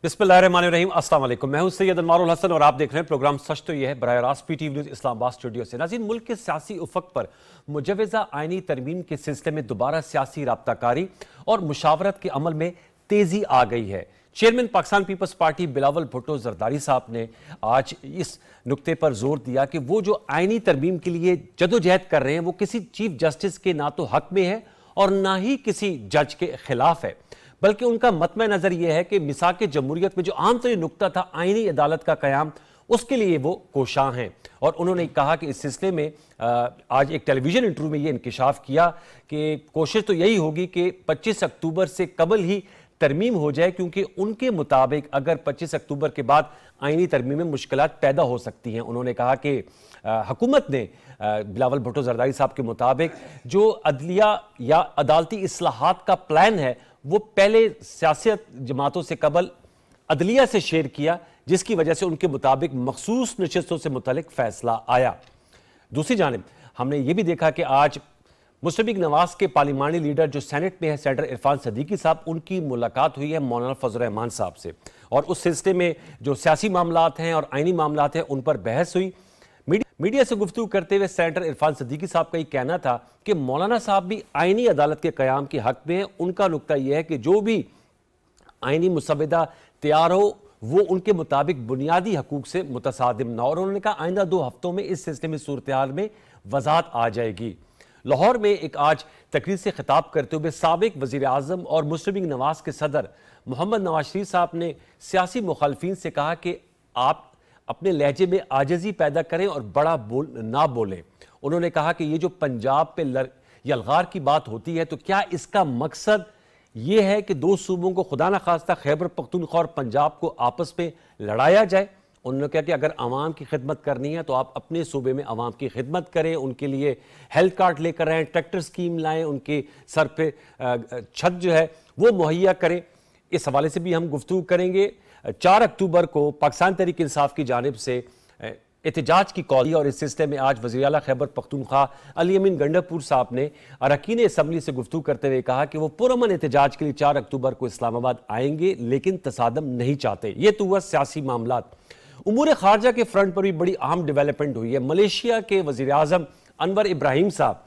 बिस्मिल्लाहिर्रहमानिर्रहीम, अस्सलाम वालेकुम। मैं हूं सैयद अनवारुल हसन और आप देख रहे हैं प्रोग्राम सच तो यह है बराह रास्त पीटीवी न्यूज़ इस्लामाबाद स्टूडियो से। नाज़रीन, मुल्क के सियासी उफक पर मुजव्वज़ा आइनी तरमीम के सिलसिले में दोबारा सियासी राब्ताकारी और मुशावरत के अमल में तेजी आ गई है। Chairman Pakistan Peoples Party Bilawal Bhutto Zardari साहब ने आज इस नुक्ते पर जोर दिया कि वो जो आइनी तरमीम के लिए जदोजहद कर रहे हैं वो किसी चीफ जस्टिस के ना तो हक में है और ना ही किसी जज के खिलाफ है, बल्कि उनका मतम नज़र यह है कि मिसाक जमहूरियत में जो आम तरीन नुक्ता था आइनी अदालत का क़याम, उसके लिए वो कोशां हैं। और उन्होंने कहा कि इस सिलसिले में आज एक टेलीविजन इंटरव्यू में ये इंकिशाफ किया कि कोशिश तो यही होगी कि 25 अक्टूबर से कबल ही तरमीम हो जाए, क्योंकि उनके मुताबिक अगर 25 अक्टूबर के बाद आइनी तरमीम में मुश्किलात पैदा हो सकती हैं। उन्होंने कहा कि हुकूमत ने बिलावल भुट्टो जरदारी साहब के मुताबिक जो अदलिया या अदालती इस्लाहात का प्लान है वो पहले सियासत जमातों से कबल अदलिया से शेयर किया, जिसकी वजह से उनके मुताबिक मखसूस नशिस्तों से मुतल्लिक फैसला आया। दूसरी जानिब हमने ये भी देखा कि आज मुस्लिम लीग नवाज के पार्लिमानी लीडर जो सेनेट में है सेनेटर इरफान सदीकी साहब, उनकी मुलाकात हुई है मौलाना फजल रहमान साहब से और उस सिलसिले में जो सियासी मामलात हैं और आइनी मामलात हैं उन पर बहस हुई। मीडिया से गुफ्तगू करते हुए सेनेटर इरफान सदीकी साहब का ये कहना था कि मौलाना साहब भी आइनी अदालत के क़याम के हक में है। उनका नुक्ता यह है कि जो भी आइनी मुसवदा तैयार हो वो उनके मुताबिक बुनियादी हकूक से मुतसादिम ना हो। और उन्होंने कहा आइंदा 2 हफ्तों में इस सिलसिले में सूरत हाल में वजाहत आ जाएगी। लाहौर में एक आज तकरीर से खिताब करते हुए साबिक वज़ीर आज़म और मुस्लिम लीग नवाज के सदर मोहम्मद नवाज शरीफ साहब ने सियासी मुखालफिन से कहा कि आप अपने लहजे में आजिज़ी पैदा करें और बड़ा ना बोलें। उन्होंने कहा कि ये जो पंजाब पे यलगार की बात होती है तो क्या इसका मकसद ये है कि 2 सूबों को खुदा न खास्ता खैबर पख्तूनख्वा और पंजाब को आपस में लड़ाया जाए। उन्होंने कहा कि अगर आवाम की खिदमत करनी है तो आप अपने सूबे में आवाम की खिदमत करें, उनके लिए हेल्थ कार्ड लेकर आएँ, ट्रैक्टर स्कीम लाएँ, उनके सर पे छत जो है वो मुहैया करें। इस हवाले से भी हम गुफ्तगू करेंगे। 4 अक्टूबर को पाकिस्तान तहरीक इंसाफ की जानिब से एहतजाज की कॉल और इस सिलसिले में आज वज़ीर आला खैबर पख्तूनख्वा अली अमीन गंडापुर साहब ने अरकान असम्बली से गुफ्तगू करते हुए कहा कि वो पुरअमन एहतजाज के लिए 4 अक्टूबर को इस्लामाबाद आएंगे, लेकिन तसादम नहीं चाहते। ये तो हुआ सियासी मामलात। उमूर खारजा के फ्रंट पर भी बड़ी अहम डेवलपमेंट हुई है। मलेशिया के वज़ीर आज़म अनवर इब्राहिम साहब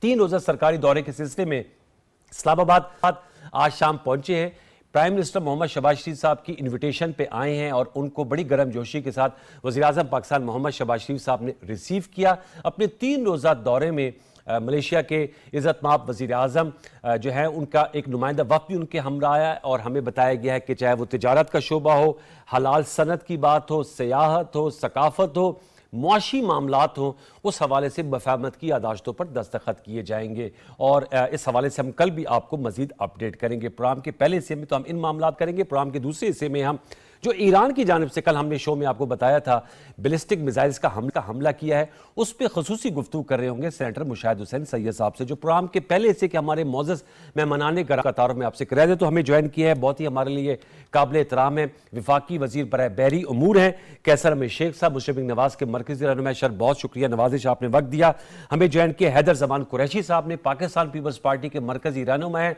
3 रोज़ा सरकारी दौरे के सिलसिले में इस्लामाबाद आज शाम पहुंचे हैं। प्राइम मिनिस्टर मोहम्मद शहबाज शरीफ साहब की इनविटेशन पे आए हैं और उनको बड़ी गर्मजोशी के साथ वज़ीर आज़म पाकिस्तान मोहम्मद शहबाज शरीफ साहब ने रिसीव किया। अपने 3 रोज़ा दौरे में मलेशिया के इज़्ज़त माब वज़ीर आज़म जो है उनका एक नुमाइंदा वफ़द भी उनके हमरा आया और हमें बताया गया है कि चाहे वो तिजारत का शोबा हो, हलाल सनत की बात हो, सियाहत हो, सकाफत हो, मुआशी मामलात हों, उस हवाले से मफाहमत की यादाश्तों पर दस्तखत किए जाएंगे। और इस हवाले से हम कल भी आपको मज़ीद अपडेट करेंगे। प्रोग्राम के पहले हिस्से में तो हम इन मामलात करेंगे। प्रोग्राम के दूसरे हिस्से में हम जो ईरान की जानिब से कल हमने शो में आपको बताया था बैलिस्टिक मिसाइल्स का हमला किया है, उस पर खसूसी गुफ्तगू कर रहे होंगे सेनेटर मुशाहिद हुसैन सैयद साहब से, जो प्रोग्राम के पहले हिस्से के हमारे मोअज़्ज़ज़ मेहमानाने कतारों में आपसे कराए थे। तो हमें ज्वाइन किया है, बहुत ही हमारे लिए काबिल एहतराम है, वफाकी वज़ीर बराए बहरी उमूर हैं कैसर अहमद शेख साहब, मुस्लिम लीग नवाज के मरकज़ी रहनुमा। सर बहुत शुक्रिया नवाजिश, आपने वक्त दिया। हमें ज्वाइन किया हैदर जमान कुरैशी साहब ने, पाकिस्तान पीपल्स पार्टी के मरकज़ी रहनुमा है,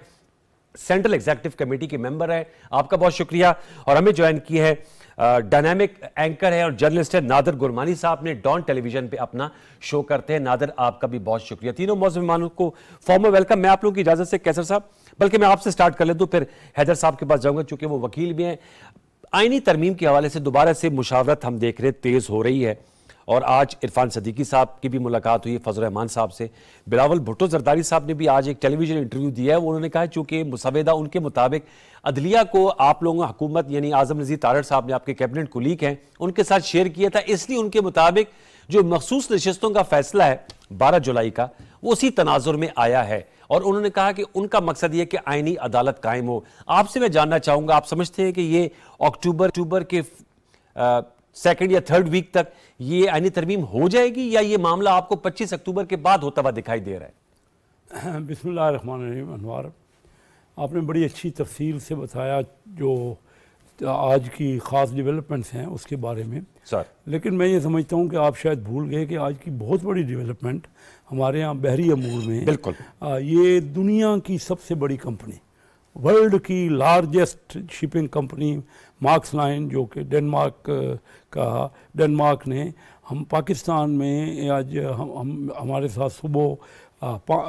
सेंट्रल एग्जीक्यूटिव कमेटी के मेंबर है, आपका बहुत शुक्रिया। और हमें ज्वाइन की है डायनामिक एंकर है और जर्नलिस्ट है नादर गुरमानी साहब ने, डॉन टेलीविजन पे अपना शो करते हैं। नादर आपका भी बहुत शुक्रिया। तीनों मौजूद मेहमानों को फॉर्मल वेलकम। मैं आप लोगों की इजाजत से कैसर साहब, बल्कि मैं आपसे स्टार्ट कर ले तो फिर हैदर साहब के पास जाऊंगा चूंकि वो वकील भी हैं। आइनी तरमीम के हवाले से दोबारा से मुशावरत हम देख रहे तेज हो रही है और आज इरफान सदीकी साहब की भी मुलाकात हुई है फजल रहमान साहब से। बिलावल भुट्टो जरदारी साहब ने भी आज एक टेलीविजन इंटरव्यू दिया है। उन्होंने कहा चूंकि मुसवदा उनके मुताबिक अदलिया को आप लोगों हुकूमत यानी आजम नज़ीर तारड़ साहब ने आपके कैबिनेट कुलीग हैं उनके साथ शेयर किया था, इसलिए उनके मुताबिक जो मखसूस नशिस्तों का फैसला है 12 जुलाई का वो उसी तनाजुर में आया है। और उन्होंने कहा कि उनका मकसद ये कि आइनी अदालत कायम हो। आपसे मैं जानना चाहूँगा, आप समझते हैं कि ये अक्टूबर के 2nd या 3rd वीक तक ये आइनी तरमीम हो जाएगी या ये मामला आपको 25 अक्टूबर के बाद होता हुआ दिखाई दे रहा है? बिस्मिल्लाहिर्रहमानिर्रहीम। अनवार, आपने बड़ी अच्छी तफसील से बताया जो आज की ख़ास डेवलपमेंट्स हैं उसके बारे में सर। लेकिन मैं ये समझता हूँ कि आप शायद भूल गए कि आज की बहुत बड़ी डेवलपमेंट हमारे यहाँ बहरी अमूर में, बिल्कुल ये दुनिया की सबसे बड़ी कंपनी वर्ल्ड की largest shipping company marks line, जो कि डेनमार्क ने हम पाकिस्तान में आज हम हमारे साथ सुबह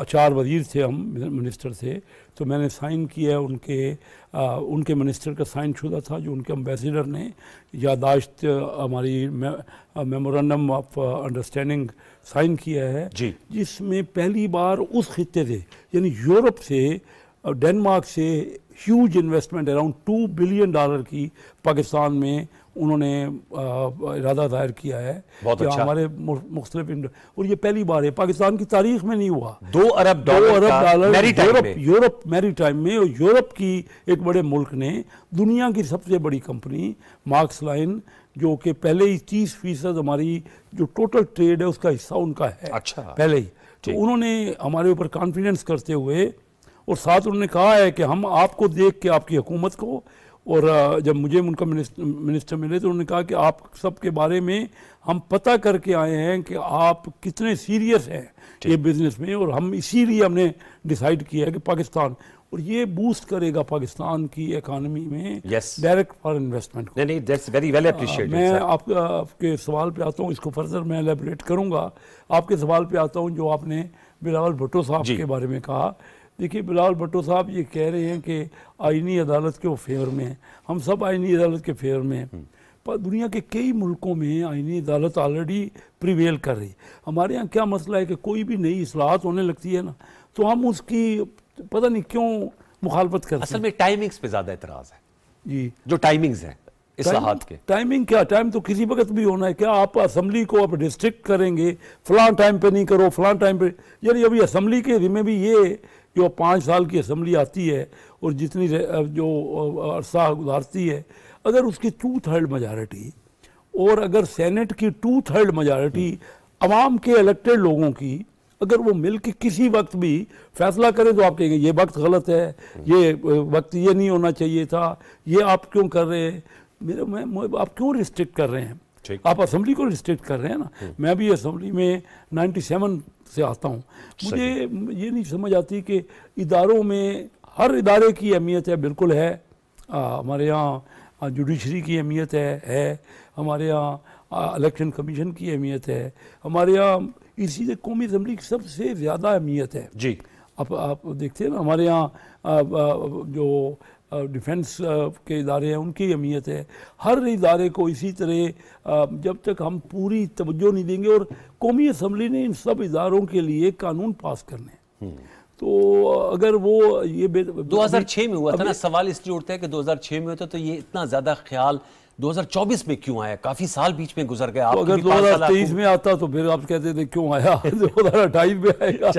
4 वजीर थे, हम मिनिस्टर थे, तो मैंने साइन किया है उनके मिनिस्टर का साइन शुदा था, जो उनके एम्बेसडर ने यादाश्त हमारी मेमोरेंडम ऑफ अंडरस्टैंडिंग साइन किया है, जिसमें पहली बार उस खित्ते से यानी यूरोप से डेनमार्क से ह्यूज इन्वेस्टमेंट अराउंड $2 बिलियन की पाकिस्तान में उन्होंने इरादा जाहिर किया है कि अच्छा। हमारे मुख्तलिफ, और ये पहली बार है पाकिस्तान की तारीख में नहीं हुआ। $2 अरब यूरोप मैरीटाइम में, और यूरोप की एक बड़े मुल्क ने दुनिया की सबसे बड़ी कंपनी मार्क्स लाइन, जो कि पहले ही 30% हमारी जो टोटल ट्रेड है उसका हिस्सा उनका है, अच्छा। पहले ही तो उन्होंने हमारे ऊपर कॉन्फिडेंस करते हुए, और साथ उन्होंने कहा है कि हम आपको देख के आपकी हुकूमत को, और जब मुझे उनका मिनिस्टर मिले तो उन्होंने कहा कि आप सबके बारे में हम पता करके आए हैं कि आप कितने सीरियस हैं ये बिज़नेस में, और हम इसीलिए हमने डिसाइड किया है कि पाकिस्तान, और ये बूस्ट करेगा पाकिस्तान की इकानमी में डायरेक्ट फॉरेन इन्वेस्टमेंट को। नहीं, दैट्स वेरी वेल अप्रिशिएटेड। मैं आपके सवाल पे आता हूँ, इसको फर्दर मैं एलैबोरेट करूँगा। आपके सवाल पे आता हूँ जो आपने बिलावल भुट्टो साहब के बारे में कहा। देखिए, बिलावल भुट्टो साहब ये कह रहे हैं कि आईनी अदालत के वो फेवर में हैं, हम सब आईनी अदालत के फेवर में हैं, पर दुनिया के कई मुल्कों में आईनी अदालत ऑलरेडी प्रिवेल कर रही। हमारे यहाँ क्या मसला है कि कोई भी नई इस्लाहत होने लगती है ना, तो हम उसकी पता नहीं क्यों मुखालफत करते हैं। असल में टाइमिंग्स पे ज़्यादा एतराज़ है जी, जो टाइमिंग्स हैं इस्लाहात के। टाइमिंग क्या, टाइम तो किसी वक्त भी होना है। क्या आप असम्बली को आप डिस्ट्रिक्ट करेंगे, फलां टाइम पे नहीं करो, फलां टाइम पे, यानी अभी असम्बली के जिम्मे भी ये जो 5 साल की असम्बली आती है और जितनी जो अरसा गुजारती है, अगर उसकी 2/3 मेजॉरिटी, और अगर सेनेट की 2/3 मेजॉरिटी अवाम के इलेक्टेड लोगों की, अगर वो मिल के किसी वक्त भी फैसला करें तो आप कहेंगे ये वक्त गलत है, ये वक्त ये नहीं होना चाहिए था, ये आप क्यों कर रहे हैं, आप क्यों रिस्ट्रिक्ट कर रहे हैं, आप असम्बली को रिस्ट्रिक्ट कर रहे हैं ना। मैं भी असम्बली में 97 से आता हूँ, मुझे ये नहीं समझ आती कि इदारों में हर इदारे की अहमियत है, बिल्कुल है। हमारे यहाँ जुडिशरी की अहमियत है, हमारे यहाँ इलेक्शन कमीशन की अहमियत है, हमारे यहाँ इसी से कौमी असम्बली की सबसे ज़्यादा अहमियत है जी। आप देखते हैं ना, हमारे यहाँ जो डिफेंस के इदारे हैं उनकी अहमियत है। हर इदारे को इसी तरह जब तक हम पूरी तवज्जो नहीं देंगे, और कौमी असम्बली ने इन सब इदारों के लिए कानून पास करने, तो अगर वो ये 2006 में हुआ था ना, सवाल इसलिए उठता है कि 2006 में होता तो ये इतना ज़्यादा ख्याल 2024 में क्यों आया? काफी साल बीच में गुजर गए। तो अगर 2023 में आता तो फिर आप कहते थे क्यों आया, 2028 में आएगा।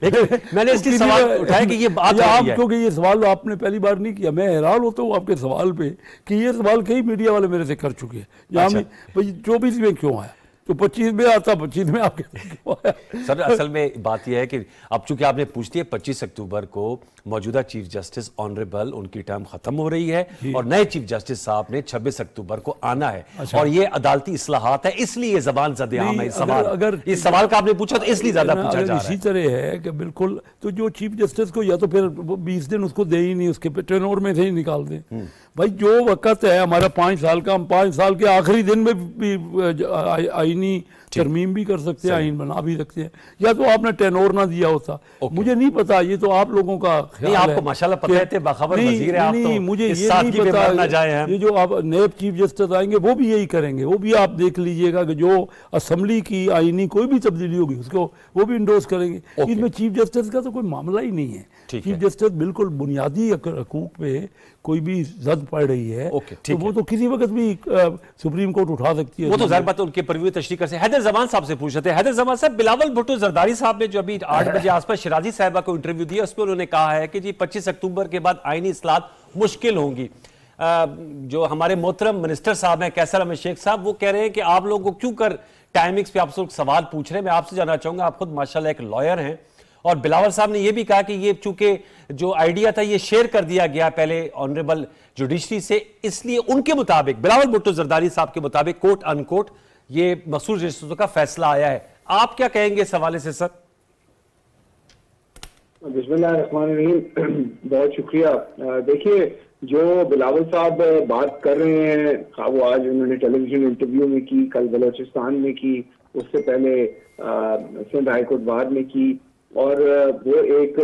लेकिन मैंने इसलिए सवाल उठाया कि ये बात आप, क्योंकि ये सवाल आपने पहली बार नहीं किया। मैं हैरान होता हूँ आपके सवाल पे कि ये सवाल कई मीडिया वाले मेरे से कर चुके हैं। यहाँ में 24 में क्यों आया, तो 25 में आता, 25 में आपके क्यों आया? सर असल में बात यह है कि अब चूंकि आपने पूछ दिया, 25 अक्टूबर को मौजूदा चीफ जस्टिस ऑनरेबल उनकी टर्म खत्म हो रही है और नए चीफ जस्टिस साहब ने 26 अक्टूबर को आना है। अच्छा। और ये अदालती इस्लाहात है, इसलिए ये जबान ज़द-ए-आम है। इस सवाल का आपने पूछा तो इसलिए ज्यादा पूछा जा रहा है। इसी तरह है कि बिल्कुल, तो जो चीफ जस्टिस को या तो फिर 20 दिन उसको दे ही नहीं, उसके टेनोर में से ही निकाल दें। भाई जो वक्त है हमारा 5 साल का, हम 5 साल के आखिरी दिन में भी आईनी तरमीम भी कर सकते हैं, आइन बना भी सकते हैं, या तो आपने टेनोर ना दिया होता। मुझे नहीं पता, ये तो आप लोगों का नहीं, आपको माशाल्लाह पता है, बाखबर वजीर है आप, तो मुझे ये नहीं पता। ये जो आप नए चीफ जस्टिस आएंगे वो भी यही करेंगे, वो भी आप देख लीजिएगा कि जो असम्बली की आईनी कोई भी तब्दीली होगी उसको वो भी इंडोर्स करेंगे। इसमें चीफ जस्टिस का तो कोई मामला ही नहीं है। चीफ जस्टिस बिल्कुल बुनियादी हकूक पे कोई भी जद पड़ रही है तो वो तो किसी वक्त भी सुप्रीम कोर्ट उठा सकती है। वो तो ज़ाहिर बात है, उनके परव्यू तशरीह कर सकते हैं। हैदर जमान साहब से पूछ रहे थे। हैदर जमान साहब, बिलावल भुट्टो जरदारी साहब ने जो अभी 8 बजे आसपास शिराजी साहिबा को इंटरव्यू दिया, उस पर उन्होंने कहा है कि जी 25 अक्टूबर के बाद आईनी इस्लाहत मुश्किल होंगी। जो हमारे मोहतरम मिनिस्टर साहब हैं कैसर अहमद शेख साहब, वो कह रहे हैं कि आप लोगों को क्यों कर टाइमिंग्स पे आप लोग सवाल पूछ रहे हैं। मैं आपसे जानना चाहूंगा, आप खुद माशाल्लाह एक लॉयर हैं, और बिलावल साहब ने यह भी कहा कि ये चूंकि जो आइडिया था ये शेयर कर दिया गया पहले ऑनरेबल जुडिशरी से, इसलिए उनके मुताबिक, बिलावल भुट्टो जरदारी साहब के मुताबिक, कोट अनकोट, ये मखसूस रजिस्ट्रियों का फैसला आया है। आप क्या कहेंगे इस हवाले से सर? बिस्मिल्लाहिर्रहमानिर्रहीम। बहुत शुक्रिया। देखिए, जो बिलावल साहब बात कर रहे हैं, वो आज उन्होंने टेलीविजन इंटरव्यू में की, कल बलोचिस्तान में की, उससे पहले सिंध हाईकोर्ट बार में की, और वो एक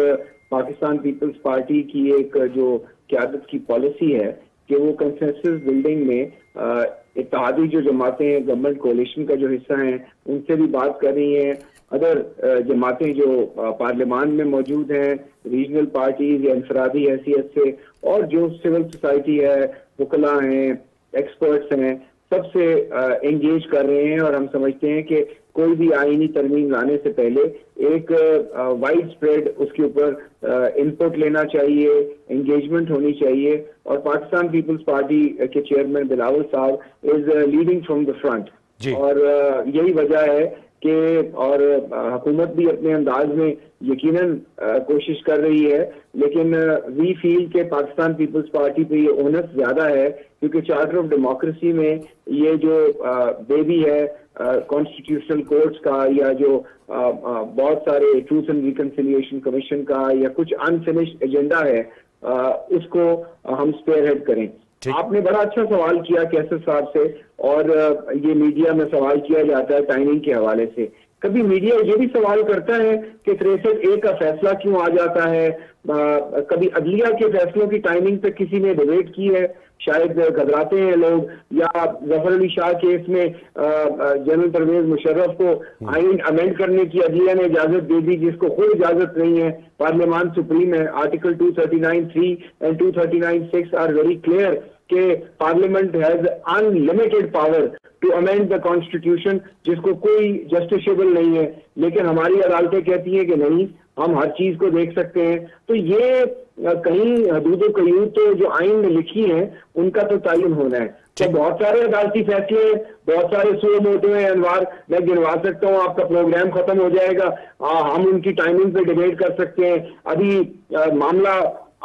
पाकिस्तान पीपल्स पार्टी की एक जो क़यादत की पॉलिसी है कि वो कंसेंसस बिल्डिंग में इत्तेहादी जो जमातें हैं, गवर्नमेंट कोalition का जो हिस्सा हैं, उनसे भी बात कर रही हैं। अदर जमातें जो पार्लियामान में मौजूद हैं, रीजनल पार्टीज या इंफरादी हैसियत से, और जो सिविल सोसाइटी है, वकला हैं, एक्सपर्ट्स हैं, सबसे एंगेज कर रहे हैं। और हम समझते हैं कि कोई भी आईनी तरमीम लाने से पहले एक वाइड स्प्रेड उसके ऊपर इनपुट लेना चाहिए, एंगेजमेंट होनी चाहिए। और पाकिस्तान पीपल्स पार्टी के चेयरमैन बिलावल साहब is leading from the front, और यही वजह है कि और हुकूमत भी अपने अंदाज में यकीनन कोशिश कर रही है, लेकिन वी फील के पाकिस्तान पीपल्स पार्टी पे ये ओनस ज्यादा है, क्योंकि चार्टर ऑफ डेमोक्रेसी में ये जो बेबी है कॉन्स्टिट्यूशनल कोर्ट्स का, या जो बहुत सारे ट्रूथ एंड रिकंसिलिएशन कमीशन का, या कुछ अनफिनिश्ड एजेंडा है, उसको हम स्पेयर हेड करें। आपने बड़ा अच्छा सवाल किया कैसर साहब से, और ये मीडिया में सवाल किया जाता है टाइमिंग के हवाले से। कभी मीडिया ये भी सवाल करता है कि 63A का फैसला क्यों आ जाता है। कभी अदलिया के फैसलों की टाइमिंग पे किसी ने डिबेट की है, शायद घबराते हैं लोग, या जफर अली शाह केस में जनरल परवेज मुशर्रफ को आइन अमेंड करने की अदलिया ने इजाजत दे दी, जिसको कोई इजाजत नहीं है। पार्लियामान सुप्रीम है, article 239(3) and 239(6) are very clear कि parliament has unlimited power to amend the constitution, जिसको कोई जस्टिसेबल नहीं है। लेकिन हमारी अदालतें कहती हैं कि नहीं, हम हर चीज को देख सकते हैं। तो ये कहीं हदूद क़यूद तो जो आइन में लिखी है उनका तो तयन होना है। तो बहुत सारे अदालती फैसले, बहुत सारे सुओ मोटो हैं अनवार, मैं गिनवा सकता हूँ, आपका प्रोग्राम खत्म हो जाएगा, हम उनकी टाइमिंग पे डिबेट कर सकते हैं। अभी मामला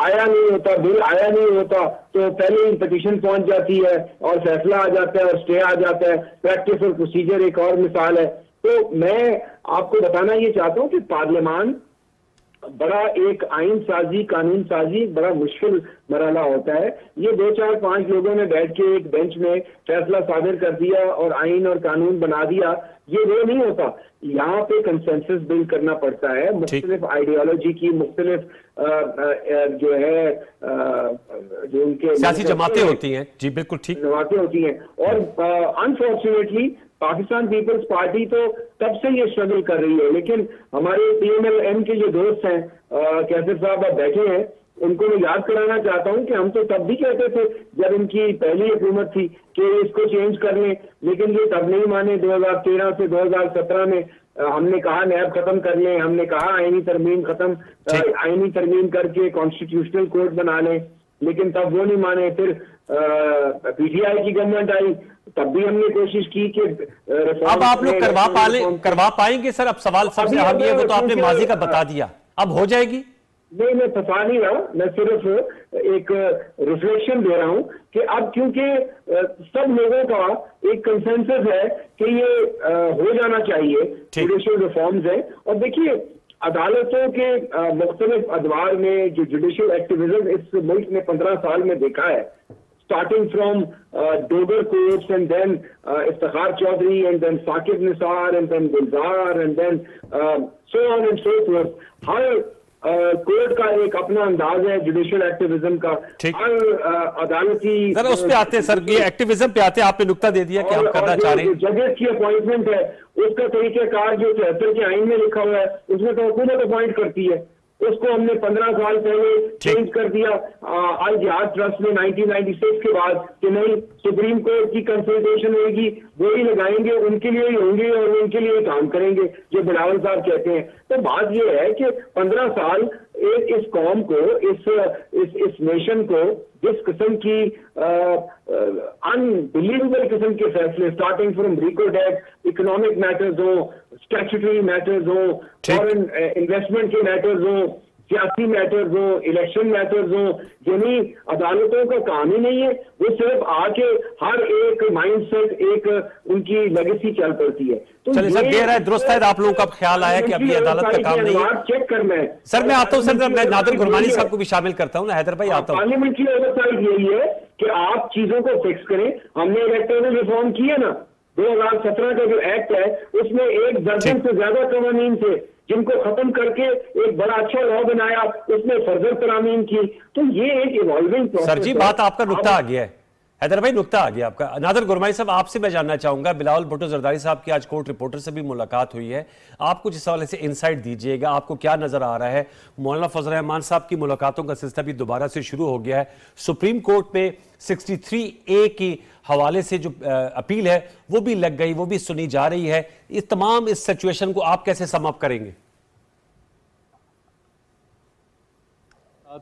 आया नहीं होता, बिल आया नहीं होता, तो पहले ही पिटीशन पहुंच जाती है और फैसला आ जाता है और स्टे आ जाता है। प्रैक्टिस और प्रोसीजर एक और मिसाल है। तो मैं आपको बताना ये चाहता हूं कि पार्लियामान बड़ा एक आइन साजी, कानून साजी बड़ा मुश्किल मरहला होता है। ये 2, 4, 5 लोगों ने बैठ के एक बेंच में फैसला सादर कर दिया और आइन और कानून बना दिया, ये वो नहीं होता। यहाँ पे कंसेंसस बिल्ड करना पड़ता है, मुख्तलिफ आइडियोलॉजी की, मुख्तलिफ जो है जो उनके सियासी जमातें होती हैं। जी बिल्कुल ठीक, जमातें होती हैं। और अनफॉर्चुनेटली पाकिस्तान पीपल्स पार्टी तो तब से ये स्ट्रगल कर रही है, लेकिन हमारे PMLN के जो दोस्त हैं, कैसर साहब आप बैठे हैं, उनको मैं याद कराना चाहता हूं कि हम तो तब भी कहते थे जब इनकी पहली हुकूमत थी कि इसको चेंज कर लें, लेकिन ये तब नहीं माने। 2013 से 2017 में हमने कहा नैब खत्म कर लें, हमने कहा आईनी तरमीम खत्म, आईनी तरमीम करके कॉन्स्टिट्यूशनल कोर्ट बना लें, लेकिन तब वो नहीं माने। फिर PTI की गवर्नमेंट आई, तब भी हमने कोशिश की कि अब आप लोग करवा पाएंगे सर? अब सवाल सबसे अहम ये, वो तो आपने माजी का बता दिया, अब हो जाएगी? नहीं, मैं फंसा नहीं रहा, मैं सिर्फ एक रिफ्लेक्शन दे रहा हूं कि अब क्योंकि सब लोगों का एक कंसेंसस है कि ये हो जाना चाहिए, जुडिशियल रिफॉर्म्स है। और देखिए, अदालतों के मुख्तलिफ अदवार में जो जुडिशियल एक्टिविज्म इस मुल्क ने 15 साल में देखा है, starting from Dogar courts and then Iftikhar Chaudhary and then Saqib Nisar and then Gulzar and then so on and so forth. Her court का एक अपना अंदाज है जुडिशियल एक्टिविज्म का, हर अदालती। सर उस पे आते हैं, सर ये एक्टिविज्म पे आते हैं, आपने नुक्ता दे दिया कि हम करना चाह रहे हैं। जजेस की अपॉइंटमेंट है, उसका तरीकेकार जो 73 के आइन में लिखा हुआ है, उसमें तो हुकूमत अपॉइंट करती है, उसको हमने 15 साल पहले चेंज कर दिया अल जिहाद ट्रस्ट में 1996 के बाद कि नहीं, सुप्रीम कोर्ट की कंसल्टेशन होगी, वो ही लगाएंगे, उनके लिए ही होंगे और उनके लिए काम करेंगे, जो बिलावल साहब कहते हैं। तो बात ये है कि 15 साल इस कौम को, इस नेशन को जिस किस्म की अनबिलीवेबल किस्म के फैसले, starting from record act, economic matters हो, स्टैट्यूटरी मैटर्स हो, फॉरेन इन्वेस्टमेंट के मैटर्स हो, सियासी मैटर्स हो, इलेक्शन मैटर्स हो, यानी अदालतों का काम ही नहीं है, वो सिर्फ आके हर एक माइंडसेट, एक उनकी लेगेसी चल पड़ती है। तो चलिए सर, देर है, दुरुस्त है, आप लोगों का ख्याल आया कि अभी अदालत का काम नहीं है, चेक करना है। सर मैं आता हूं सर, मैं नादिर गुरमानी साहब को भी शामिल करता हूं ना, हैदर भाई आता हूं। पार्लियामेंट्री ओवरसाइट यही है कि आप चीजों को फिक्स करें। हमने इलेक्टोरल रिफॉर्म किया ना, 2017 का जो एक्ट है उसमें 1 दर्जन से ज्यादा कवानीन थे, जिनको खत्म करके एक बड़ा अच्छा लॉ बनाया, उसमें फर्दर तरामीम की। तो ये एक इवॉल्विंग प्रोसेस। सर जी बात आपका नुक्ता आ गया है, हैदर भाई नुक्ता आ गया आपका। नादिर गुरमानी साहब आपसे मैं जानना चाहूंगा, बिलावल भुट्टो जरदारी साहब की आज कोर्ट रिपोर्टर से भी मुलाकात हुई है, आप कुछ इस हवाले से इंसाइट दीजिएगा, आपको क्या नजर आ रहा है? मौलाना फजल रहमान साहब की मुलाकातों का सिलसिला भी दोबारा से शुरू हो गया है। सुप्रीम कोर्ट में 63A की हवाले से जो अपील है वो भी लग गई, वो भी सुनी जा रही है। इस तमाम इस सिचुएशन को आप कैसे सम अप करेंगे?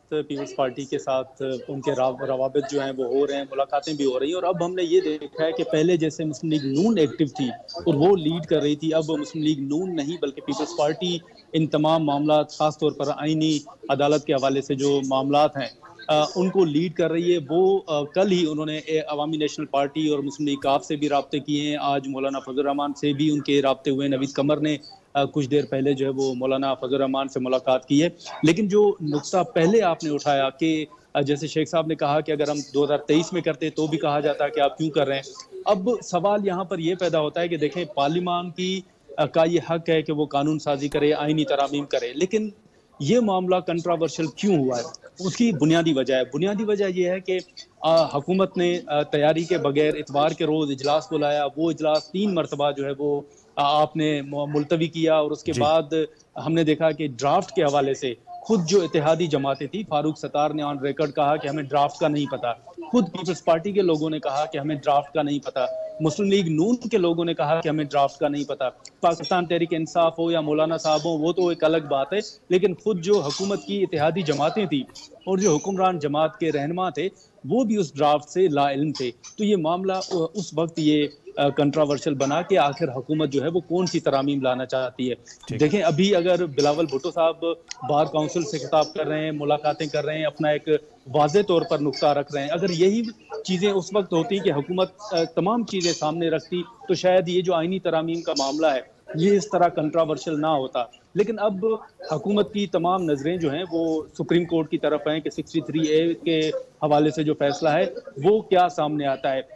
पीपल्स पार्टी के साथ उनके रवाबित जो हैं वो हो रहे हैं, मुलाकातें भी हो रही हैं, और अब हमने ये देखा है कि पहले जैसे मुस्लिम लीग नून एक्टिव थी और वो लीड कर रही थी, अब मुस्लिम लीग नून नहीं बल्कि पीपल्स पार्टी इन तमाम मामला, खासतौर पर आईनी अदालत के हवाले से जो मामलात हैं उनको लीड कर रही है। वो कल ही उन्होंने अवामी नेशनल पार्टी और मुस्लिम लीग काफ से भी राब्ते किए हैं, आज मौलाना फजल रहमान से भी उनके राब्ते हुए। नवीद कमर ने कुछ देर पहले जो है वो मौलाना फजल रहमान से मुलाकात की है। लेकिन जो नुक्ता पहले आपने उठाया कि जैसे शेख साहब ने कहा कि अगर हम 2023 में करते तो भी कहा जाता कि आप क्यों कर रहे हैं। अब सवाल यहाँ पर यह पैदा होता है कि देखें, पार्लियामान का ये हक है कि वो कानून साजी करे, आईनी तरामीम करे, लेकिन ये मामला कंट्रोवर्शियल क्यों हुआ है? उसकी बुनियादी वजह है। बुनियादी वजह यह है कि हुकूमत ने तैयारी के बगैर इतवार के रोज़ इजलास बुलाया, वो इजलास 3 मरतबा जो है वो आपने मुलतवी किया, और उसके बाद हमने देखा कि ड्राफ्ट के हवाले से खुद जो इत्तेहादी जमातें थी, फारूक सत्तार ने ऑन रिकॉर्ड कहा कि हमें ड्राफ्ट का नहीं पता, खुद पीपल्स पार्टी के लोगों ने कहा कि हमें ड्राफ्ट का नहीं पता, मुस्लिम लीग नून के लोगों ने कहा कि हमें ड्राफ्ट का नहीं पता। पाकिस्तान तहरीक इंसाफ हो या मौलाना साहब हो, वो तो एक अलग बात है, लेकिन खुद जो हुकूमत की इत्तेहादी जमातें थी और जो हुक्मरान जमात के रहनुमा थे वो भी उस ड्राफ्ट से लाइल्म थे। तो ये मामला उस वक्त ये कंट्रोवर्शियल बना कि आखिर हुकूमत जो है वो कौन सी तरामीम लाना चाहती है। देखें, अभी अगर बिलावल भुट्टो साहब बार काउंसिल से खिताब कर रहे हैं, मुलाकातें कर रहे हैं, अपना एक वाज़े तौर पर नुक्ता रख रहे हैं, अगर यही चीज़ें उस वक्त होती कि हुकूमत तमाम चीज़ें सामने रखती तो शायद ये जो आईनी तरामीम का मामला है ये इस तरह कंट्रोवर्शियल ना होता। लेकिन अब हुकूमत की तमाम नज़रें जो हैं वो सुप्रीम कोर्ट की तरफ हैं कि 63A के हवाले से जो फैसला है वो क्या सामने आता है।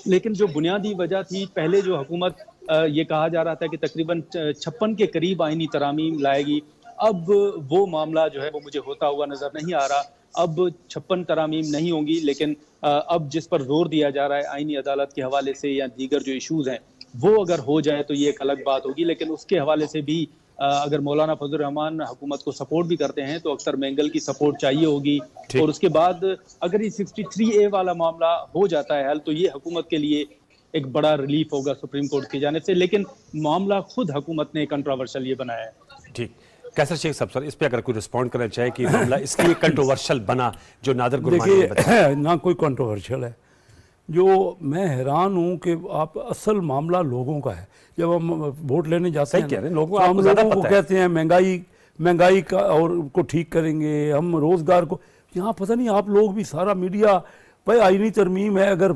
लेकिन जो बुनियादी वजह थी, पहले जो हुकूमत ये कहा जा रहा था कि तकरीबन 56 के करीब आईनी तरामीम लाएगी, अब वो मामला जो है वो मुझे होता हुआ नज़र नहीं आ रहा। अब 56 तरामीम नहीं होंगी, लेकिन अब जिस पर जोर दिया जा रहा है आईनी अदालत के हवाले से या दीगर जो इशूज़ हैं वो अगर हो जाए तो ये एक अलग बात होगी। लेकिन उसके हवाले से भी अगर मौलाना फजल रहमान हुकूमत को सपोर्ट भी करते हैं तो अख्तर मेंगल की सपोर्ट चाहिए होगी, और उसके बाद अगर ये 63A वाला मामला हो जाता है हल तो ये हुकूमत के लिए एक बड़ा रिलीफ होगा सुप्रीम कोर्ट की जानिब से। लेकिन मामला खुद हुकूमत ने कंट्रोवर्शियल ये बनाया है। ठीक, कैसर शेख साहब सर इस पे अगर कोई रिस्पॉन्ड करना चाहे कि मामला इसलिए कंट्रोवर्शियल बना जो नादिर गुरमानी ने बताया। ना कोई कंट्रोवर्शियल है, जो मैं हैरान हूँ कि आप असल मामला लोगों का है। जब हम वोट लेने जाते हैं लोगों तो हम लोगों को कहते हैं महंगाई का और को ठीक करेंगे, हम रोजगार को, यहाँ पता नहीं आप लोग भी सारा मीडिया भाई आईनी तरमीम है, अगर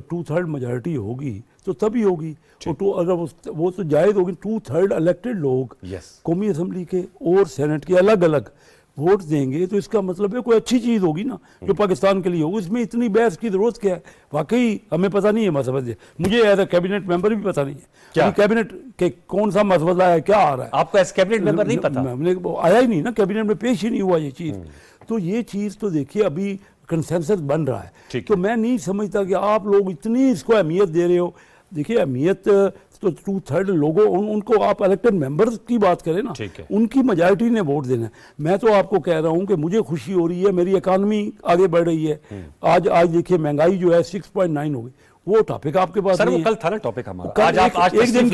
2/3 मेजॉरिटी होगी तो तभी होगी, तो अगर वो तो जायज़ होगी। 2/3 इलेक्टेड लोग कौमी असम्बली के और सेनेट के अलग अलग वोट देंगे तो इसका मतलब है कोई अच्छी चीज़ होगी ना जो पाकिस्तान के लिए हो। इसमें इतनी बहस की जरूरत क्या है? वाकई हमें पता नहीं है मसला, मुझे एज ए कैबिनेट मेंबर भी पता नहीं है क्या कैबिनेट के कौन सा मसला है, क्या आ रहा है। आपको एज कैबिनेट मेंबर नहीं पता? हमने आया ही नहीं ना, कैबिनेट में पेश ही नहीं हुआ ये चीज़। तो ये चीज़ तो देखिए अभी कंसेंसस बन रहा है, तो मैं नहीं समझता कि आप लोग इतनी इसको अहमियत दे रहे हो। देखिए अहमियत तो 2/3 लोगों उनको आप इलेक्टेड मेंबर्स की बात करें ना, उनकी मेजॉरिटी ने वोट देना है। मैं तो आपको कह रहा हूं कि मुझे खुशी हो रही है, मेरी इकानमी आगे बढ़ रही है। आज देखिए महंगाई जो है 6.9 हो गई, वो टॉपिक आपके पास सर, नहीं वो है। कल था ना टॉपिक हमारा, कल आज आप आज एक दिन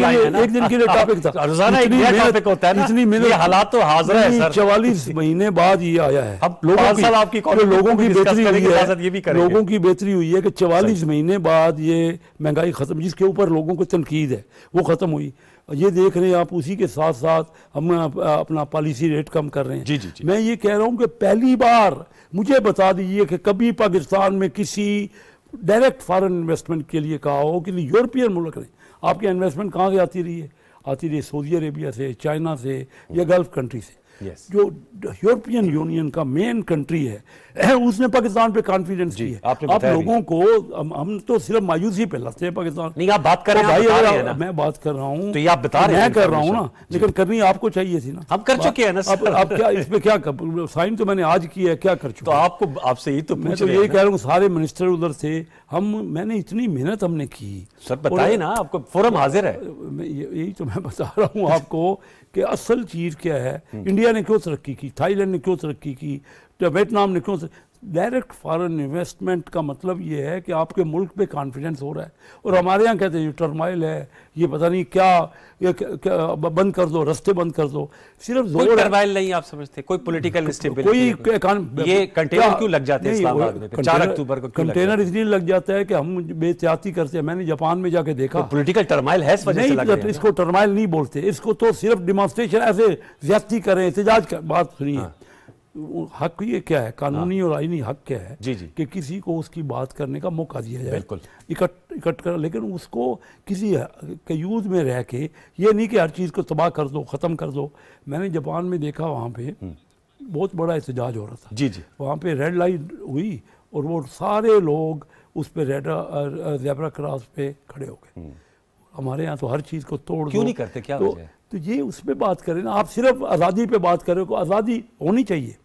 के लिए टॉपिक था, रोजाना एक नया टॉपिक होता है ना, इतनी मेहनत, ये हालात तो हाजिर है सर। 44 महीने बाद ये आया है। अब 5 साल आपकी लोगों की बेहतरी हुई है, ये भी करेंगे। लोगों की बेहतरी हुई है कि 44 महीने बाद ये महंगाई खत्म, जिसके ऊपर लोगों को तनकीद है, वो खत्म हुई। ये देख रहे हैं आप, उसी के साथ साथ हम अपना पॉलिसी रेट कम कर रहे हैं। जी, जी, जी। मैं ये कह रहा हूँ कि पहली बार मुझे बता दीजिए कि कभी पाकिस्तान में किसी डायरेक्ट फॉरेन इन्वेस्टमेंट के लिए कहा हो कि यूरोपियन मुल्क ने, आपकी इन्वेस्टमेंट कहाँ से आती रही है? आती रही सऊदी अरेबिया से, चाइना से या गल्फ कंट्री से। जो यूरोपियन यूनियन का मेन कंट्री है उसने पाकिस्तान पे कॉन्फिडेंस की है। आप लोगों को हम तो सिर्फ मायूसी पे लगते हैं पाकिस्तान। नहीं, आप बात कर रहे हैं, भाई बता रहे हैं ना। मैं बात कर रहा हूँ, तो ये आप बता रहे हैं, मैं कर रहा हूँ ना, लेकिन करनी आपको चाहिए थी ना। हम कर चुके हैं ना सर। आप क्या इस पे क्या साइन तो मैंने आज किया है, क्या कर चुके? तो आपको, आपसे ही तो मैं तो यही कह रहा हूँ, सारे मिनिस्टर उधर थे, मैंने इतनी मेहनत हमने की। सर बताइए ना, आपको फोरम हाजिर है। यही तो मैं बता रहा हूँ आपको कि असल चीज़ क्या है। इंडिया ने क्यों तरक्की की, थाईलैंड ने क्यों तरक्की की, वियतनाम ने क्यों। डायरेक्ट फॉरेन इन्वेस्टमेंट का मतलब ये है कि आपके मुल्क पे कॉन्फिडेंस हो रहा है। और हमारे यहाँ कहते हैं ये टर्माइल है, ये पता नहीं क्या, बंद कर दो, रास्ते बंद कर दो, सिर्फ कोई टर्माइल नहीं आप समझते? कोई पॉलिटिकल इंस्टेबिलिटी, ये कंटेनर क्यों लग जाते हैं इस्लामाबाद में 4 अक्टूबर को? कंटेनर इसलिए लग जाता है कि हम बेहतियाती करते हैं। मैंने जापान में जाके देखा, पॉलिटिकल टर्माइल है, इस वजह से लग रहा है। इसको टर्माइल नहीं बोलते, इसको तो सिर्फ डिमॉन्स्ट्रेशन, ऐसे ज्यादती करें, एहतजाज कर। बात सुनिए, हक ये क्या है, कानूनी और आईनी हक क्या है? जी जी। कि किसी को उसकी बात करने का मौका दिया जाए, बिल्कुल इकट्ठ कर, लेकिन उसको किसी कयूज में रह के, ये नहीं कि हर चीज़ को तबाह कर दो, ख़त्म कर दो। मैंने जापान में देखा, वहाँ पे बहुत बड़ा एहतजाज हो रहा था। जी जी। वहाँ पे रेड लाइट हुई और वो सारे लोग उस पर ज़ेब्रा क्रॉस पे खड़े हो गए। हमारे यहाँ तो हर चीज़ को तोड़ क्यों नहीं करते, क्या वजह है? तो ये उस पर बात करें ना। आप सिर्फ आज़ादी पे बात करें, को आज़ादी होनी चाहिए,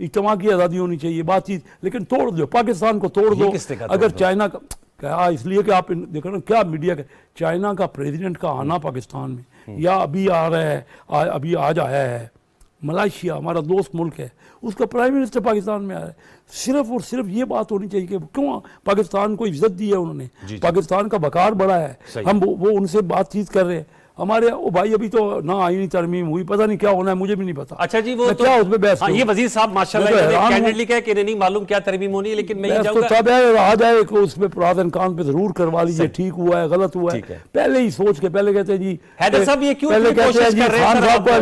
इज्तिमा की आज़ादी होनी चाहिए, बातचीत, लेकिन तोड़ दो पाकिस्तान को, तोड़ दो। अगर चाइना का क्या, इसलिए कि आप देखो ना क्या मीडिया का, चाइना का प्रेसिडेंट का आना पाकिस्तान में, या अभी आ रहा है, अभी आज आया है, मलेशिया हमारा दोस्त मुल्क है, उसका प्राइम मिनिस्टर पाकिस्तान में आया है। सिर्फ और सिर्फ ये बात होनी चाहिए कि क्यों पाकिस्तान को इज्जत दी है उन्होंने, पाकिस्तान का वकार बढ़ा है, हम वो उनसे बातचीत कर रहे हैं। हमारे वो भाई अभी तो ना आईनी तरमीम हुई, पता नहीं क्या होना है, मुझे भी नहीं पता। अच्छा जी, वो तो क्या उसमें बहस? ये वजीर साहब माशाल्लाह कैंडिडेटली कहा कि नहीं मालूम क्या तरमीम होनी है, लेकिन मैं ये जाऊंगा तो तब है, आ जाए को उस पे प्रावधान कान पे जरूर करवा लीजिए, ठीक हुआ है गलत हुआ है, पहले ही सोच के। पहले कहते हैं जी हैदर साहब ये क्यों पहले कहते हैं जी खान साहब को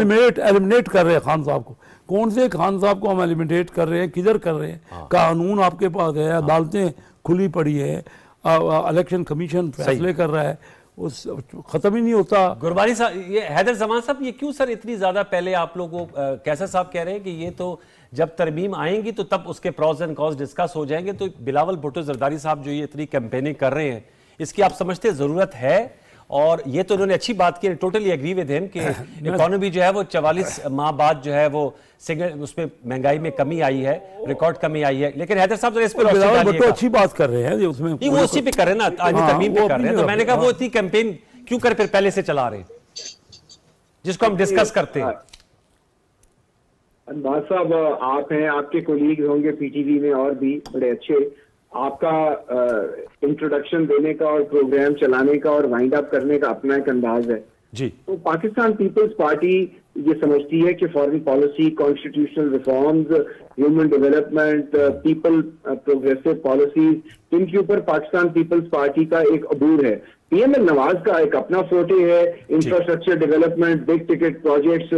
एलिमिनेट कर रहे हैं। खान साहब को, कौन से खान साहब को हम एलिमिनेट कर रहे हैं, किधर कर रहे हैं? कानून आपके पास है, अदालतें खुली पड़ी है, इलेक्शन कमीशन फैसले कर रहा है, उस खत्म ही नहीं होता। गुरबानी साहब, ये हैदर जमान साहब, ये क्यों सर इतनी ज्यादा पहले आप लोगों को कैसा साहब कह रहे हैं कि ये तो जब तरमीम आएंगी तो तब उसके प्रॉस एंड कॉन्स डिस्कस हो जाएंगे। तो बिलावल भुट्टो जरदारी साहब जो ये इतनी कैंपेनिंग कर रहे हैं, इसकी आप समझते जरूरत है? और ये तो उन्होंने अच्छी बात की, टोटली एग्री विद हिम कि इकोनॉमी जो है वो 44 माह बाद जो है वो उसमें महंगाई में कमी आई है, रिकॉर्ड कमी आई है। लेकिन हैदर साहब इस पर अच्छी बात कर रहे हैं, उसमें वो उसी पे कर रहे हैं ना, आज तरमीम पे कर रहे हैं। तो मैंने कहा वो इतनी कैंपेन क्यों कर फिर पहले से चला रहे हैं, जिसको हम डिस्कस करते हैं। अनबाज साहब, आप हैं, आपके कोलीग होंगे पीटीवी में और भी बड़े अच्छे, आपका इंट्रोडक्शन देने का और प्रोग्राम चलाने का और वाइंड अप करने का अपना एक अंदाज है जी। तो पाकिस्तान पीपल्स पार्टी ये समझती है कि foreign policy, constitutional reforms, human development, people progressive policies, इनके ऊपर पाकिस्तान पीपल्स पार्टी का एक अबूर है। पीएमएल नवाज का एक अपना फोटे है, infrastructure development, big ticket projects,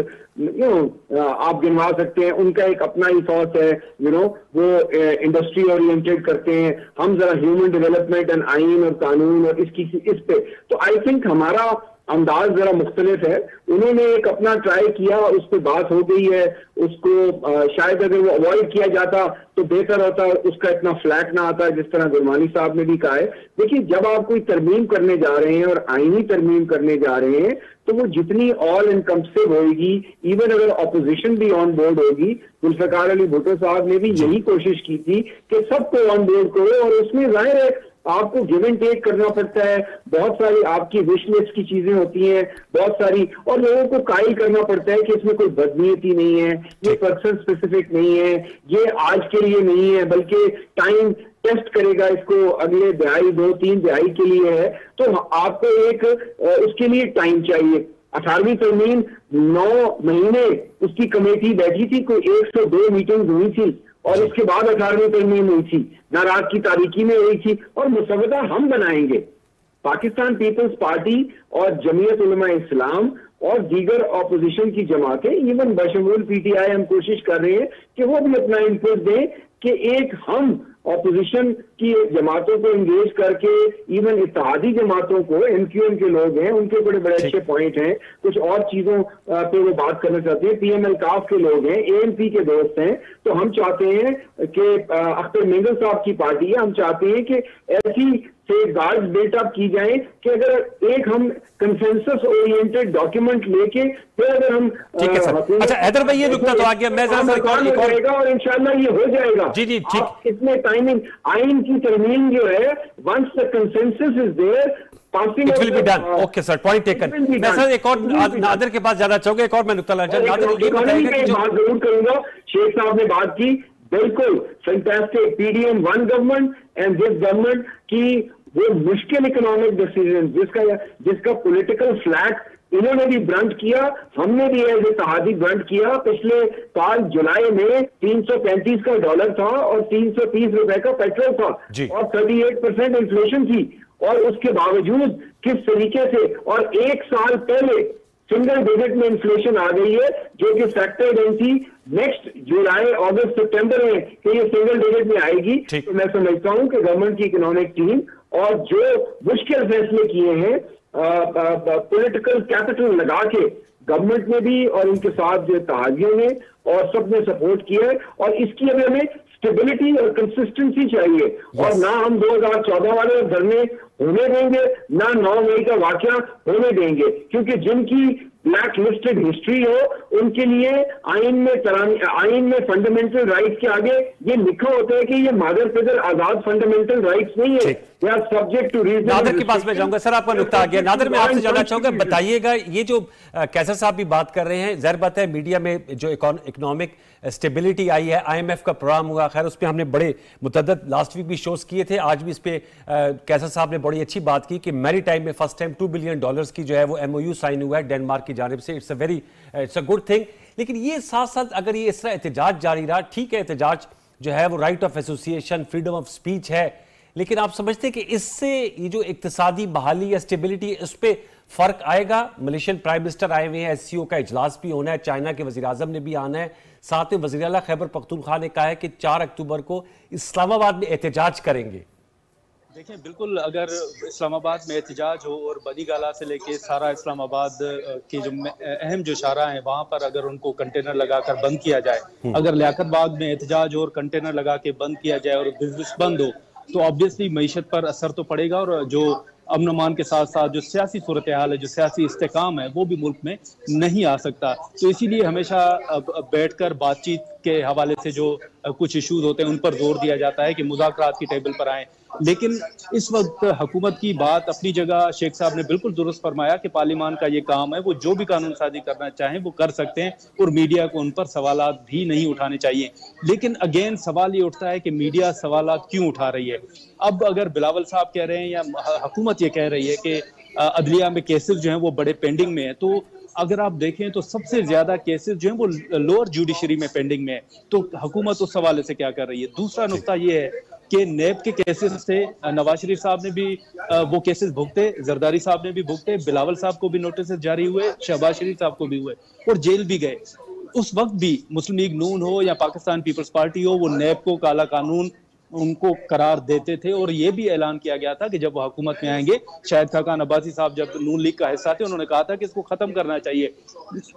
आप गिनवा सकते हैं, उनका एक अपना ही थॉट है, वो इंडस्ट्री ओरिएंटेड करते हैं। हम जरा ह्यूमन डेवलपमेंट एंड आइन और कानून और इस पे, तो आई थिंक हमारा अंदाज जरा मुख्तलिफ है। उन्होंने एक अपना ट्राई किया, उस पर बात हो गई है, उसको शायद अगर वो अवॉइड किया जाता तो बेहतर होता, उसका इतना फ्लैट ना आता जिस तरह गुरमानी साहब ने भी कहा है। देखिए, जब आप कोई तरमीम करने जा रहे हैं और आईनी तरमीम करने जा रहे हैं तो वो जितनी ऑल इनकम्सिव होगी, इवन अगर ऑपोजिशन भी ऑन बोर्ड होगी, जुल्फिकार अली भुट्टो साहब ने भी यही कोशिश की थी कि सबको ऑन बोर्ड करो, और उसमें जाहिर है आपको गिव एंड टेक करना पड़ता है। बहुत सारी आपकी विश लिस्ट की चीजें होती हैं, बहुत सारी, और लोगों को कायल करना पड़ता है कि इसमें कोई बदनीयती नहीं है, ये पर्सन स्पेसिफिक नहीं है, ये आज के लिए नहीं है, बल्कि टाइम टेस्ट करेगा इसको अगले दिहाई 2-3 दिहाई के लिए है, तो आपको एक उसके लिए टाइम चाहिए। 18वीं तरमीम 9 महीने उसकी कमेटी बैठी थी, कोई 102 मीटिंग हुई थी और उसके बाद 18वीं तरमीम हुई थी, ना रात की तारीकी में हुई थी। और मुसवदा हम बनाएंगे, पाकिस्तान पीपल्स पार्टी और जमीयत उलमा इस्लाम और दीगर ऑपोजिशन की जमातें, इवन बशमूल पीटीआई, हम कोशिश कर रहे हैं कि वो भी अपना इनपुट दें कि एक हम ऑपोजिशन की जमातों को एंगेज करके, इवन इत्तेहादी जमातों को, एमक्यूएम के लोग हैं उनके बड़े बड़े अच्छे पॉइंट हैं, कुछ और चीजों पे वो बात करना चाहते हैं, पीएमएल काफ के लोग हैं, एएनपी के दोस्त हैं, तो हम चाहते हैं कि अख्तर मेंगल साहब की पार्टी है, हम चाहते हैं कि ऐसी सेफगार्ड्स बिल्टअप की जाए कि अगर एक हम कंसेंसस ओरिएंटेड डॉक्यूमेंट लेके फिर अगर हम ठीक है सर। अच्छा हैदर भाई, ये नुकता तो आ गया, मैं जरा सर और इंशाल्लाह ये हो जाएगा। जी जी ठीक। इसमें टाइमिंग, आइन की तरमीम जो है, once the consensus is there, it will be done. Okay sir, point taken. मैं सर एक और नादिर के पास जाना चाहूंगा, एक और मैं नुकता लाना चाहूंगा। नादिर ये बताइएगा कि बात जरूर करूंगा, शेख साहब ने बात की, बिल्कुल fantastic, PDM 1 government and this government की वो मुश्किल इकोनॉमिक डिसीजन जिसका पॉलिटिकल फ्लैग इन्होंने भी ब्रंट किया, हमने भी एज इत्तेहादी ब्रंट किया। पिछले साल जुलाई में 335 का डॉलर था और 330 रुपए का पेट्रोल था और 38% इन्फ्लेशन थी, और उसके बावजूद किस तरीके से, और एक साल पहले सिंगल डिजिट में इन्फ्लेशन आ गई है, जो कि फैक्टर्ड इन थी नेक्स्ट जुलाई, अगस्त, सितंबर में कि ये सिंगल डिजिट में आएगी। तो मैं समझता हूं कि गवर्नमेंट की इकोनॉमिक टीम और जो मुश्किल फैसले किए हैं पॉलिटिकल कैपिटल लगा के, गवर्नमेंट ने भी और उनके साथ जो इत्तेहादियों ने और सबने सपोर्ट किया है, और इसकी अभी हमें स्टेबिलिटी और कंसिस्टेंसी चाहिए। और ना हम 2014 वाले धरने होने देंगे, ना 9 मई का वाकया होने देंगे, क्योंकि जिनकी ब्लैक लिस्टेड हिस्ट्री हो उनके लिए आइन में फंडामेंटल राइट्स के आगे ये लिखा होता है कि ये मादर पिदर आजाद फंडामेंटल राइट्स नहीं है, या सब्जेक्ट टू रीजन। नादिर के पास में जाऊंगा सर, आपका नुकता आ गया। नादिर, मैं आपसे जानना चाहूंगा, बताइएगा ये जो कैसर साहब भी बात कर रहे हैं, जाहिर बात है मीडिया में जो इकोनॉमिक स्टेबिलिटी आई है, IMF का प्रोग्राम हुआ, खैर उस पर हमने बड़े मुतद्दद लास्ट वीक भी शोज किए थे, आज भी इस पे कैसर साहब ने बड़ी अच्छी बात की कि मैरी टाइम में फर्स्ट टाइम $2 बिलियन की जो है वो MOU साइन हुआ है डेनमार्क की जानिब से। It's a good thing. लेकिन ये साथ साथ अगर ये इस तरह एहतजाज जारी रहा, ठीक है एहतजाज जो है वो right of association, freedom of speech है, लेकिन आप समझते हैं कि इससे ये जो इक्तिसादी बहाली या स्टेबिलिटी, उस पर फर्क आएगा? मलेशियन प्राइम मिनिस्टर आए हुए हैं, SCO का इजलास भी होना है, चाइना के वजीर आजम ने भी आना है, साथ में वजीर आला खैबर पख्तूनख्वा ने कहा है कि 4 अक्टूबर को इस्लामाबाद में एहतजाज करेंगे। देखिए, बिल्कुल अगर इस्लामाबाद में एहतजाज हो और बनी गाला से लेके सारा इस्लामाबाद के जो अहम जो शारा हैं वहां पर अगर उनको कंटेनर लगाकर बंद किया जाए, अगर लियाकतबाग में एहतजाज हो और कंटेनर लगा के बंद किया जाए और बिजनेस बंद हो, तो ऑब्वियसली मईशत पर असर तो पड़ेगा, और जो अमन अमान के साथ साथ जो सियासी सूरत हाल है, जो सियासी इस्तेकाम है, वो भी मुल्क में नहीं आ सकता। तो इसीलिए हमेशा बैठकर बातचीत के हवाले से जो कुछ इशूज होते हैं उन पर जोर दिया जाता है कि मुज़ाकरात की टेबल पर आएँ। लेकिन इस वक्त हुकूमत की बात अपनी जगह, शेख साहब ने बिल्कुल दुरुस्त फरमाया कि पार्लियामान का ये काम है, वो जो भी कानून साजी करना चाहें वो कर सकते हैं, और मीडिया को उन पर सवालात भी नहीं उठाने चाहिए। लेकिन अगेन सवाल ये उठता है कि मीडिया सवालात क्यों उठा रही है? अब अगर बिलावल साहब कह रहे हैं या हुकूमत ये कह रही है कि अदलिया में केसेस जो हैं वो बड़े पेंडिंग में है, तो अगर आप देखें तो सबसे ज्यादा केसेस जो हैं वो लोअर जुडिशरी में पेंडिंग में है, तो हुकूमत उस हवाले से क्या कर रही है? दूसरा नुकता ये है कि नैब के केसेस से नवाज शरीफ साहब ने भी वो केसेस भुगते, जरदारी साहब ने भी भुगते, बिलावल साहब को भी नोटिस जारी हुए, शहबाज शरीफ साहब को भी हुए और जेल भी गए। उस वक्त भी मुस्लिम लीग नून हो या पाकिस्तान पीपल्स पार्टी हो, वो नैब को काला कानून उनको करार देते थे, और ये भी ऐलान किया गया था कि जब वो हुकूमत में आएंगे, शाहिद खाकान अब्बासी साहब जब नून लीग का हिस्सा थे, उन्होंने कहा था कि इसको खत्म करना चाहिए।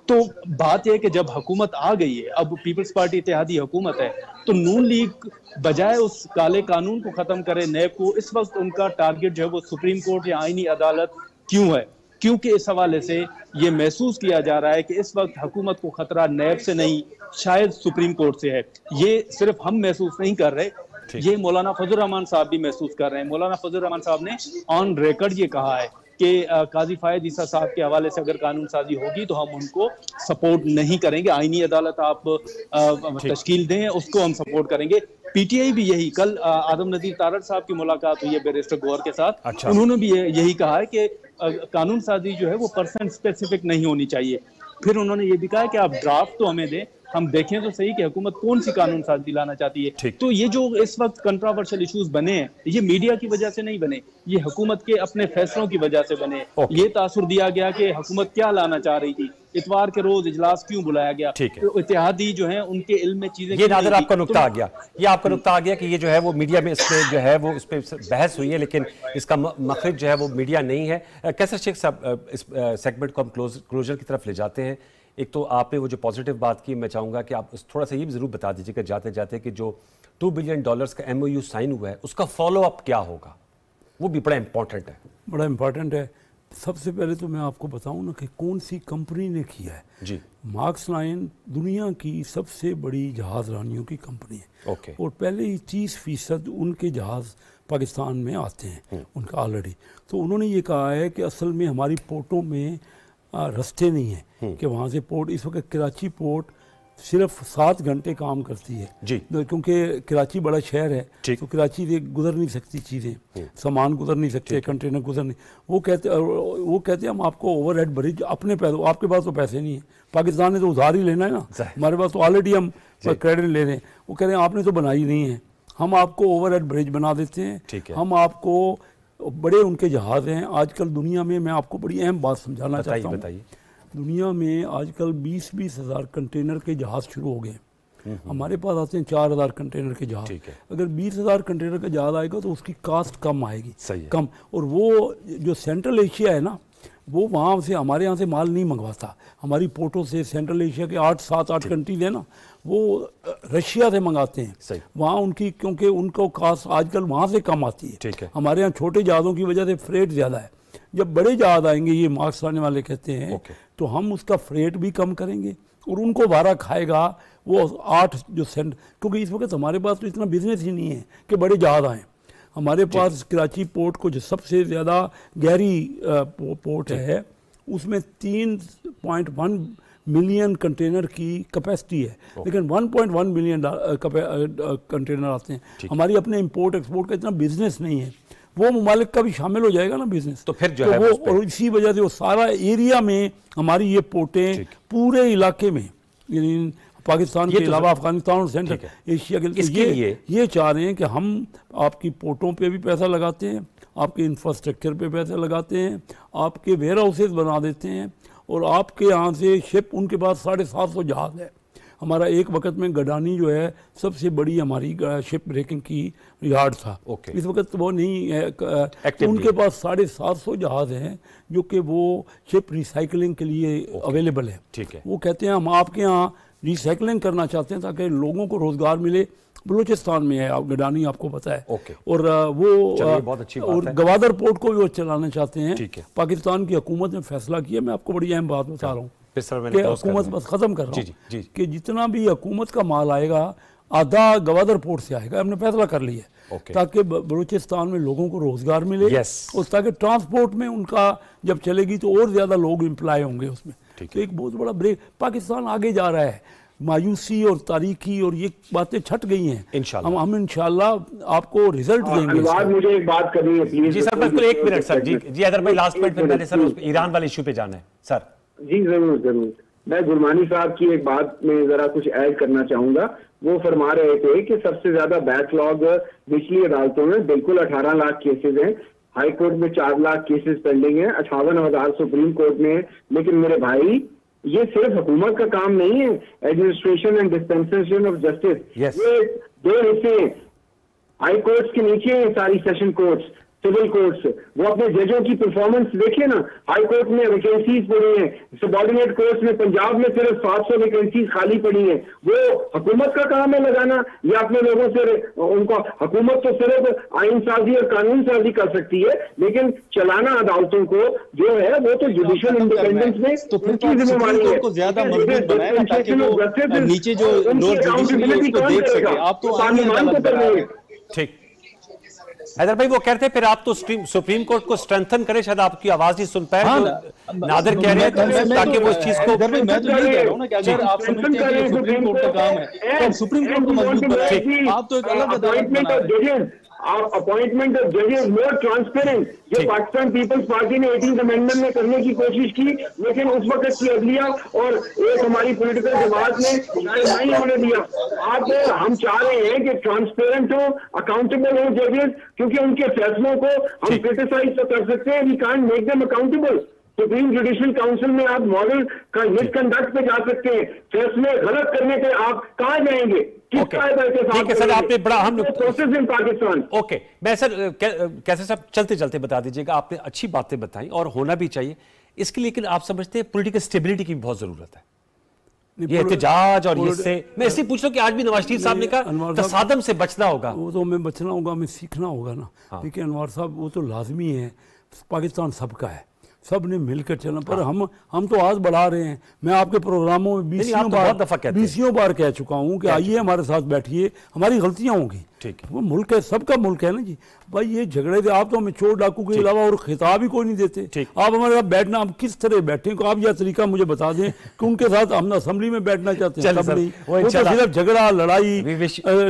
तो बात यह है कि जब हुकूमत आ गई है, अब पीपल्स पार्टी इत्तेहादी हुकूमत है, तो नून लीग बजाय उस काले कानून को खत्म करे, नैब को, इस वक्त उनका टारगेट जो है वो सुप्रीम कोर्ट या आईनी अदालत क्यों है? क्योंकि इस हवाले से ये महसूस किया जा रहा है कि इस वक्त हुकूमत को खतरा नैब से नहीं, शायद सुप्रीम कोर्ट से है। ये सिर्फ हम महसूस नहीं कर रहे, ये मौलाना फजल रहमान साहब भी महसूस कर रहे हैं। मौलाना फजल रहमान साहब ने ऑन रिकॉर्ड ये कहा है कि काजी फायद ईसा साहब के हवाले से अगर कानून साजी होगी तो हम उनको सपोर्ट नहीं करेंगे। आईनी अदालत आप तश्कील दें, उसको हम सपोर्ट करेंगे। पीटीआई भी यही, कल आदम नजीर तारड़ साहब की मुलाकात हुई है बैरिस्टर गौहर के साथ। अच्छा। उन्होंने भी यही कहा है कि कानून साजी जो है वो पर्सन स्पेसिफिक नहीं होनी चाहिए। फिर उन्होंने ये भी कहा कि आप ड्राफ्ट तो हमें दें, हम देखें तो सही कि हुकूमत कौन सी कानून साजी लाना चाहती है। तो ये जो इस वक्त कंट्रोवर्शियल इश्यूज बने हैं, ये मीडिया की वजह से नहीं बने, ये हुकूमत के अपने फैसलों की वजह से बने। ये तासुर दिया गया कि हुकूमत क्या लाना चाह रही थी, इतवार के रोज इजलास क्यों बुलाया गया, तो इत्तेहादी जो है उनके इल्म में चीजें। ये नादिर आपका नुक्ता आ गया, ये आपका नुक्ता आ गया कि ये जो है वो मीडिया में इस पे जो है वो इस पे बहस हुई है, लेकिन इसका मखरज जो है वो मीडिया नहीं है। कैसर शेख साहब, इस सेगमेंट को हम क्लोजर की तरफ ले जाते हैं। एक तो आपने वो जो पॉजिटिव बात की, मैं चाहूँगा कि आप थोड़ा सा ये भी ज़रूर बता दीजिएगा जाते जाते कि जो $2 बिलियन का MOU साइन हुआ है उसका फॉलो अप क्या होगा, वो भी बड़ा इंपॉर्टेंट है। बड़ा इंपॉर्टेंट है। सबसे पहले तो मैं आपको बताऊं ना कि कौन सी कंपनी ने किया है जी। मार्क्स लाइन दुनिया की सबसे बड़ी जहाज़ रानियों की कंपनी है। और पहले ही 30% उनके जहाज़ पाकिस्तान में आते हैं उनका ऑलरेडी। तो उन्होंने ये कहा है कि असल में हमारी पोर्टों में रास्ते नहीं है कि वहाँ से पोर्ट, इस वक्त कराची पोर्ट सिर्फ 7 घंटे काम करती है जी, क्योंकि कराची बड़ा शहर है, तो कराची से गुजर नहीं सकती चीज़ें, सामान गुजर नहीं सकते, कंटेनर गुजर नहीं। वो कहते हम आपको ओवरहेड ब्रिज अपने पैसे, आपके पास तो पैसे नहीं है, पाकिस्तान ने तो उधार ही लेना है ना, हमारे पास तो ऑलरेडी हम क्रेडिट ले रहे हैं। वो कह रहे हैं आपने तो बनाई नहीं है, हम आपको ओवरहेड ब्रिज बना देते हैं, हम आपको, बड़े उनके जहाज़ हैं। आजकल दुनिया में, मैं आपको बड़ी अहम बात समझाना चाहता हूँ, दुनिया में आजकल 20-20 हज़ार कंटेनर के जहाज़ शुरू हो गए। हमारे पास आते हैं 4,000 कंटेनर के जहाज़। अगर 20,000 कंटेनर का जहाज़ आएगा तो उसकी कास्ट कम आएगी, कम। और वो जो सेंट्रल एशिया है ना, वो वहाँ से, हमारे यहाँ से माल नहीं मंगवाता, हमारी पोर्टों से। सेंट्रल एशिया के 7-8 कंट्रीज है ना, वो रशिया से मंगाते हैं वहाँ उनकी, क्योंकि उनको कास्ट आजकल वहाँ से कम आती है। हमारे यहाँ छोटे जहाज़ों की वजह से फ्रेट ज़्यादा है। जब बड़े जहाज़ आएंगे, ये मार्क्स लाने वाले कहते हैं, तो हम उसका फ्रेट भी कम करेंगे और उनको वारा खाएगा वो 8 जो सेंट, क्योंकि इस वक्त हमारे पास तो इतना बिजनेस ही नहीं है कि बड़े जहाज़ आएँ। हमारे पास कराची पोर्ट को जो सबसे ज़्यादा गहरी पोर्ट है, उसमें 3.1 मिलियन कंटेनर की कैपेसिटी है, लेकिन 1.1 मिलियन कंटेनर आते हैं। हमारी अपने इंपोर्ट एक्सपोर्ट का इतना बिजनेस नहीं है, वो ममालिक का भी शामिल हो जाएगा ना बिजनेस, तो फिर जो है वो, और इसी वजह से वो सारा एरिया में हमारी ये पोर्टें पूरे इलाके में, यानी पाकिस्तान के अलावा अफगानिस्तान और सेंट्रल एशिया के, ये चाह रहे हैं कि हम आपकी पोर्टों पे भी पैसा लगाते हैं, आपके इंफ्रास्ट्रक्चर पे पैसा लगाते हैं, आपके वेयर हाउसेज बना देते हैं, और आपके यहाँ से शिप, उनके पास 750 जहाज़ है। हमारा एक वक्त में गडानी जो है सबसे बड़ी हमारी शिप ब्रेकिंग की यार्ड था, इस वक्त वो नहीं है। तो उनके पास 750 जहाज़ हैं जो कि वो शिप रिसाइकलिंग के लिए अवेलेबल है। वो कहते हैं हम आपके यहाँ रिसाइकलिंग करना चाहते हैं ताकि लोगों को रोज़गार मिले। बलूचिस्तान में है गडानी, आपको पता है, और वो बहुत अच्छी बात और है। गवादर पोर्ट को भी वो चलाना चाहते हैं। पाकिस्तान की हुकूमत ने फैसला किया, मैं आपको बड़ी अहम बात बता रहा हूँ कि हुकूमत, बस ख़त्म कर रहा हूँ, कि जितना भी हुकूमत का माल आएगा आधा गवादर पोर्ट से आएगा, हमने फैसला कर लिया है, ताकि बलूचिस्तान में लोगों को रोज़गार मिले, और ताकि ट्रांसपोर्ट में उनका जब चलेगी तो और ज़्यादा लोग एम्प्लॉय होंगे उसमें। तो एक बहुत बड़ा ब्रेक, पाकिस्तान आगे जा रहा है, मायूसी और तारीखी और ये बातें छट गई हैं। हम इंशाल्लाह आपको रिजल्ट देंगे। मुझे एक बात करनी है प्लीज। जी सर, बिल्कुल 1 मिनट सर। जी अदर भाई, लास्ट पॉइंट, फिर मैंने सर ईरान वाले इशू पे जाना है सर। जी जरूर जरूर, मैं गुरमानी साहब की एक बात में जरा कुछ ऐड करना चाहूंगा। वो फरमा रहे थे कि सबसे ज्यादा बैकलॉग निचली अदालतों में, बिल्कुल 18 लाख केसेज हैं, हाई कोर्ट में 4 लाख केसेस पेंडिंग है, 58,000 सुप्रीम कोर्ट में। लेकिन मेरे भाई, ये सिर्फ हुकूमत का काम नहीं है, administration and dispensation of justice, ये 2 हिस्से, हाई कोर्ट्स के नीचे है सारी सेशन कोर्ट्स, सिविल कोर्ट्स। वो अपने जजों की परफॉर्मेंस देखिए ना, हाई कोर्ट में वैकेंसीज पड़ी हैं, सबॉर्डिनेट कोर्ट्स में पंजाब में सिर्फ 700 वैकेंसीज खाली पड़ी हैं। वो हुकूमत का काम है लगाना, या अपने लोगों से उनको, हुकूमत तो सिर्फ आइन साजी और कानून साजी कर सकती है, लेकिन चलाना अदालतों को जो है वो तो जुडिशियल इंडिपेंडेंस में उनकी जिम्मेवारी है। ज्यादा मजबूत बनाएगा ताकि वो नीचे जो लोग जुडिशियरी उसको देख सके। आप तो पार्लियामेंट को कर रहे हैं। ठीक, हैदर भाई वो कहते हैं फिर आप तो सुप्रीम कोर्ट को स्ट्रेंथन करें, शायद आपकी आवाज ही सुन पाए। नादिर कह रहे हैं ताकि वो इस चीज को, मैं तो नहीं कह रहा हूं ना कि अगर आप समझते हैं कि सुप्रीम कोर्ट का काम है तो सुप्रीम कोर्ट को मजबूत बनाएं। आप तो एक अलग अदालत बना रहे हैं। अपॉइंटमेंट ऑफ जजेस मोर ट्रांसपेरेंट, जो पाकिस्तान पीपल्स पार्टी ने 18th अमेंडमेंट में करने की कोशिश की, लेकिन उस वक्त की अदलिया और एक हमारी पॉलिटिकल जमात ने नहीं होने दिया। अब हम चाह रहे हैं कि ट्रांसपेरेंट हो, अकाउंटेबल हो जजेस, क्योंकि उनके फैसलों को हम क्रिटिसाइज तो कर सकते हैं, we can't make them accountable. Supreme judicial council में आप मॉडल का मिसकंडक्ट पे जा सकते हैं, फैसले गलत करने पे आप कहाँ जाएंगे? ठीक है सर, आपने बड़ा हम प्रोसेस इन पाकिस्तान। ओके, मैं सर कैसे साहब चलते चलते बता दीजिएगा, आपने अच्छी बातें बताई और होना भी चाहिए इसके, लेकिन आप समझते हैं पॉलिटिकल स्टेबिलिटी की भी बहुत जरूरत है। ये एहतजाज और इससे मैं इसलिए पूछ रहा हूं कि आज भी नवाज शरीफ साहब ने कहा तसादम से बचना होगा। वो तो हमें बचना होगा, हमें सीखना होगा ना। देखिए अनवर साहब, वो तो लाजमी है, पाकिस्तान सबका है, सब ने मिलकर चलना। पर हम तो आज बढ़ा रहे हैं। मैं आपके प्रोग्रामों में 20 बार कह चुका हूं कि आइए हमारे साथ बैठिए, हमारी गलतियां होंगी, ठीक है, वो मुल्क है, सबका मुल्क है ना जी भाई। ये झगड़े थे, आप तो हमें चोर डाकू के अलावा और खिताब ही कोई नहीं देते। आप हमारे साथ बैठना, आप किस तरह बैठे, आप यह तरीका मुझे बता दें कि उनके साथ हम असेंबली में बैठना चाहते हैं। सब नहीं, वो तो सिर्फ झगड़ा, लड़ाई,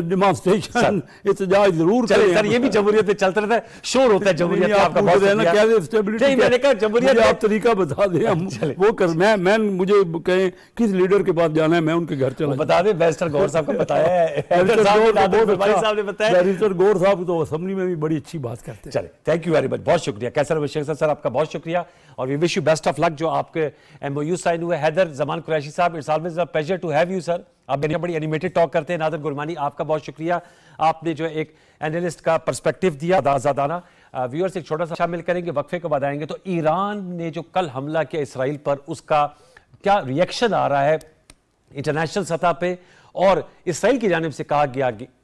डिमॉन्स्ट्रेशन, एहतजाज जरूर करें सर, ये भी जमहूरियत में चलता रहता है, शोर होता है जमहूरियत का। आपका बहुत है ना, क्या स्टेबिलिटी, मैंने कहा जमहूरियत, आप तरीका बता दें, हम वो कर। मैं मुझे कहें किस लीडर के पास जाना है, मैं उनके घर चला बता दें। बैरिस्टर गौर साहब को बताया है, साहब ने बताया, बैरिस्टर गौर साहब तो असेंबली में भी बड़ी अच्छी बात करते हैं। चले, थैंक यू वेरी मच, बहुत शुक्रिया। कैसर अभिषेक सर, आपका बहुत शुक्रिया और we wish you best of luck जो आपके MOU साइन हुए। हैदर जमान कुरैशी साहब, it's always a pleasure to have you sir, आप बड़ी एनिमेटेड टॉक करते हैं। नादिर गुरमानी, आपका बहुत शुक्रिया, आपने जो एक एनालिस्ट का पर्सपेक्टिव दिया आजादाना। व्यूअर्स एक छोटा सा शामिल करेंगे, वक्फे को बाद आएंगे। तो ईरान ने जो कल हमला किया इसराइल पर, उसका क्या रिएक्शन आ रहा है इंटरनेशनल सतह पे, और इसराइल की जानिब से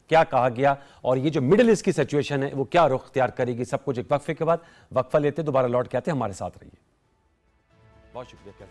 क्या कहा गया, और ये जो मिडिल ईस्ट की सिचुएशन है वो क्या रुख इख्तियार करेगी, सब कुछ एक वक्फे के बाद। वक्फा लेते दोबारा लौट के आते हैं, हमारे साथ रहिए। बहुत शुक्रिया।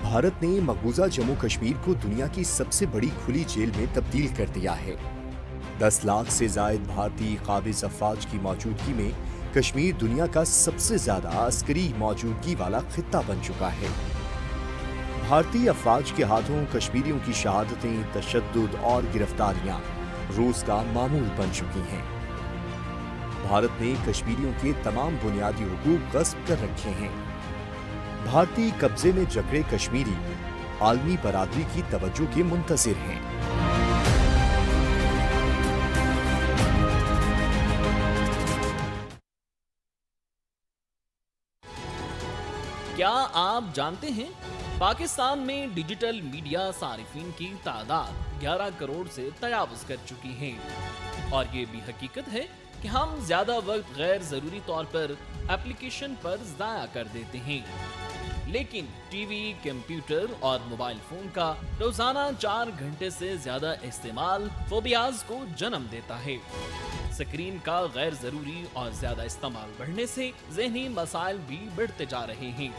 भारत ने मकबूजा जम्मू कश्मीर को दुनिया की सबसे बड़ी खुली जेल में तब्दील कर दिया है। 10 लाख से जायद भारतीय काबिज अफवाज की मौजूदगी में कश्मीर दुनिया का सबसे ज्यादा अस्करी मौजूदगी वाला खित्ता बन चुका है। भारतीय अफवाज के हाथों कश्मीरियों की शहादतें, तशद्दुद और गिरफ्तारियां रोज का मामूल बन चुकी हैं। भारत ने कश्मीरियों के तमाम बुनियादी हुकूक गस्ब कर रखे हैं। भारतीय कब्जे में जकड़े कश्मीरी आलमी बरादरी की तवज्जो के मुंतज़िर हैं। क्या आप जानते हैं पाकिस्तान में डिजिटल मीडिया सारिफिन की तादाद 11 करोड़ से तजावुज कर चुकी है, और ये भी हकीकत है कि हम ज्यादा वक्त गैर जरूरी तौर पर एप्लीकेशन पर ज़ाया कर देते हैं। लेकिन टीवी, कंप्यूटर और मोबाइल फोन का रोजाना 4 घंटे से ज्यादा इस्तेमाल फोबियाज को जन्म देता है। स्क्रीन का गैर जरूरी और ज्यादा इस्तेमाल बढ़ने से ज़हनी मसाइल भी बढ़ते जा रहे हैं,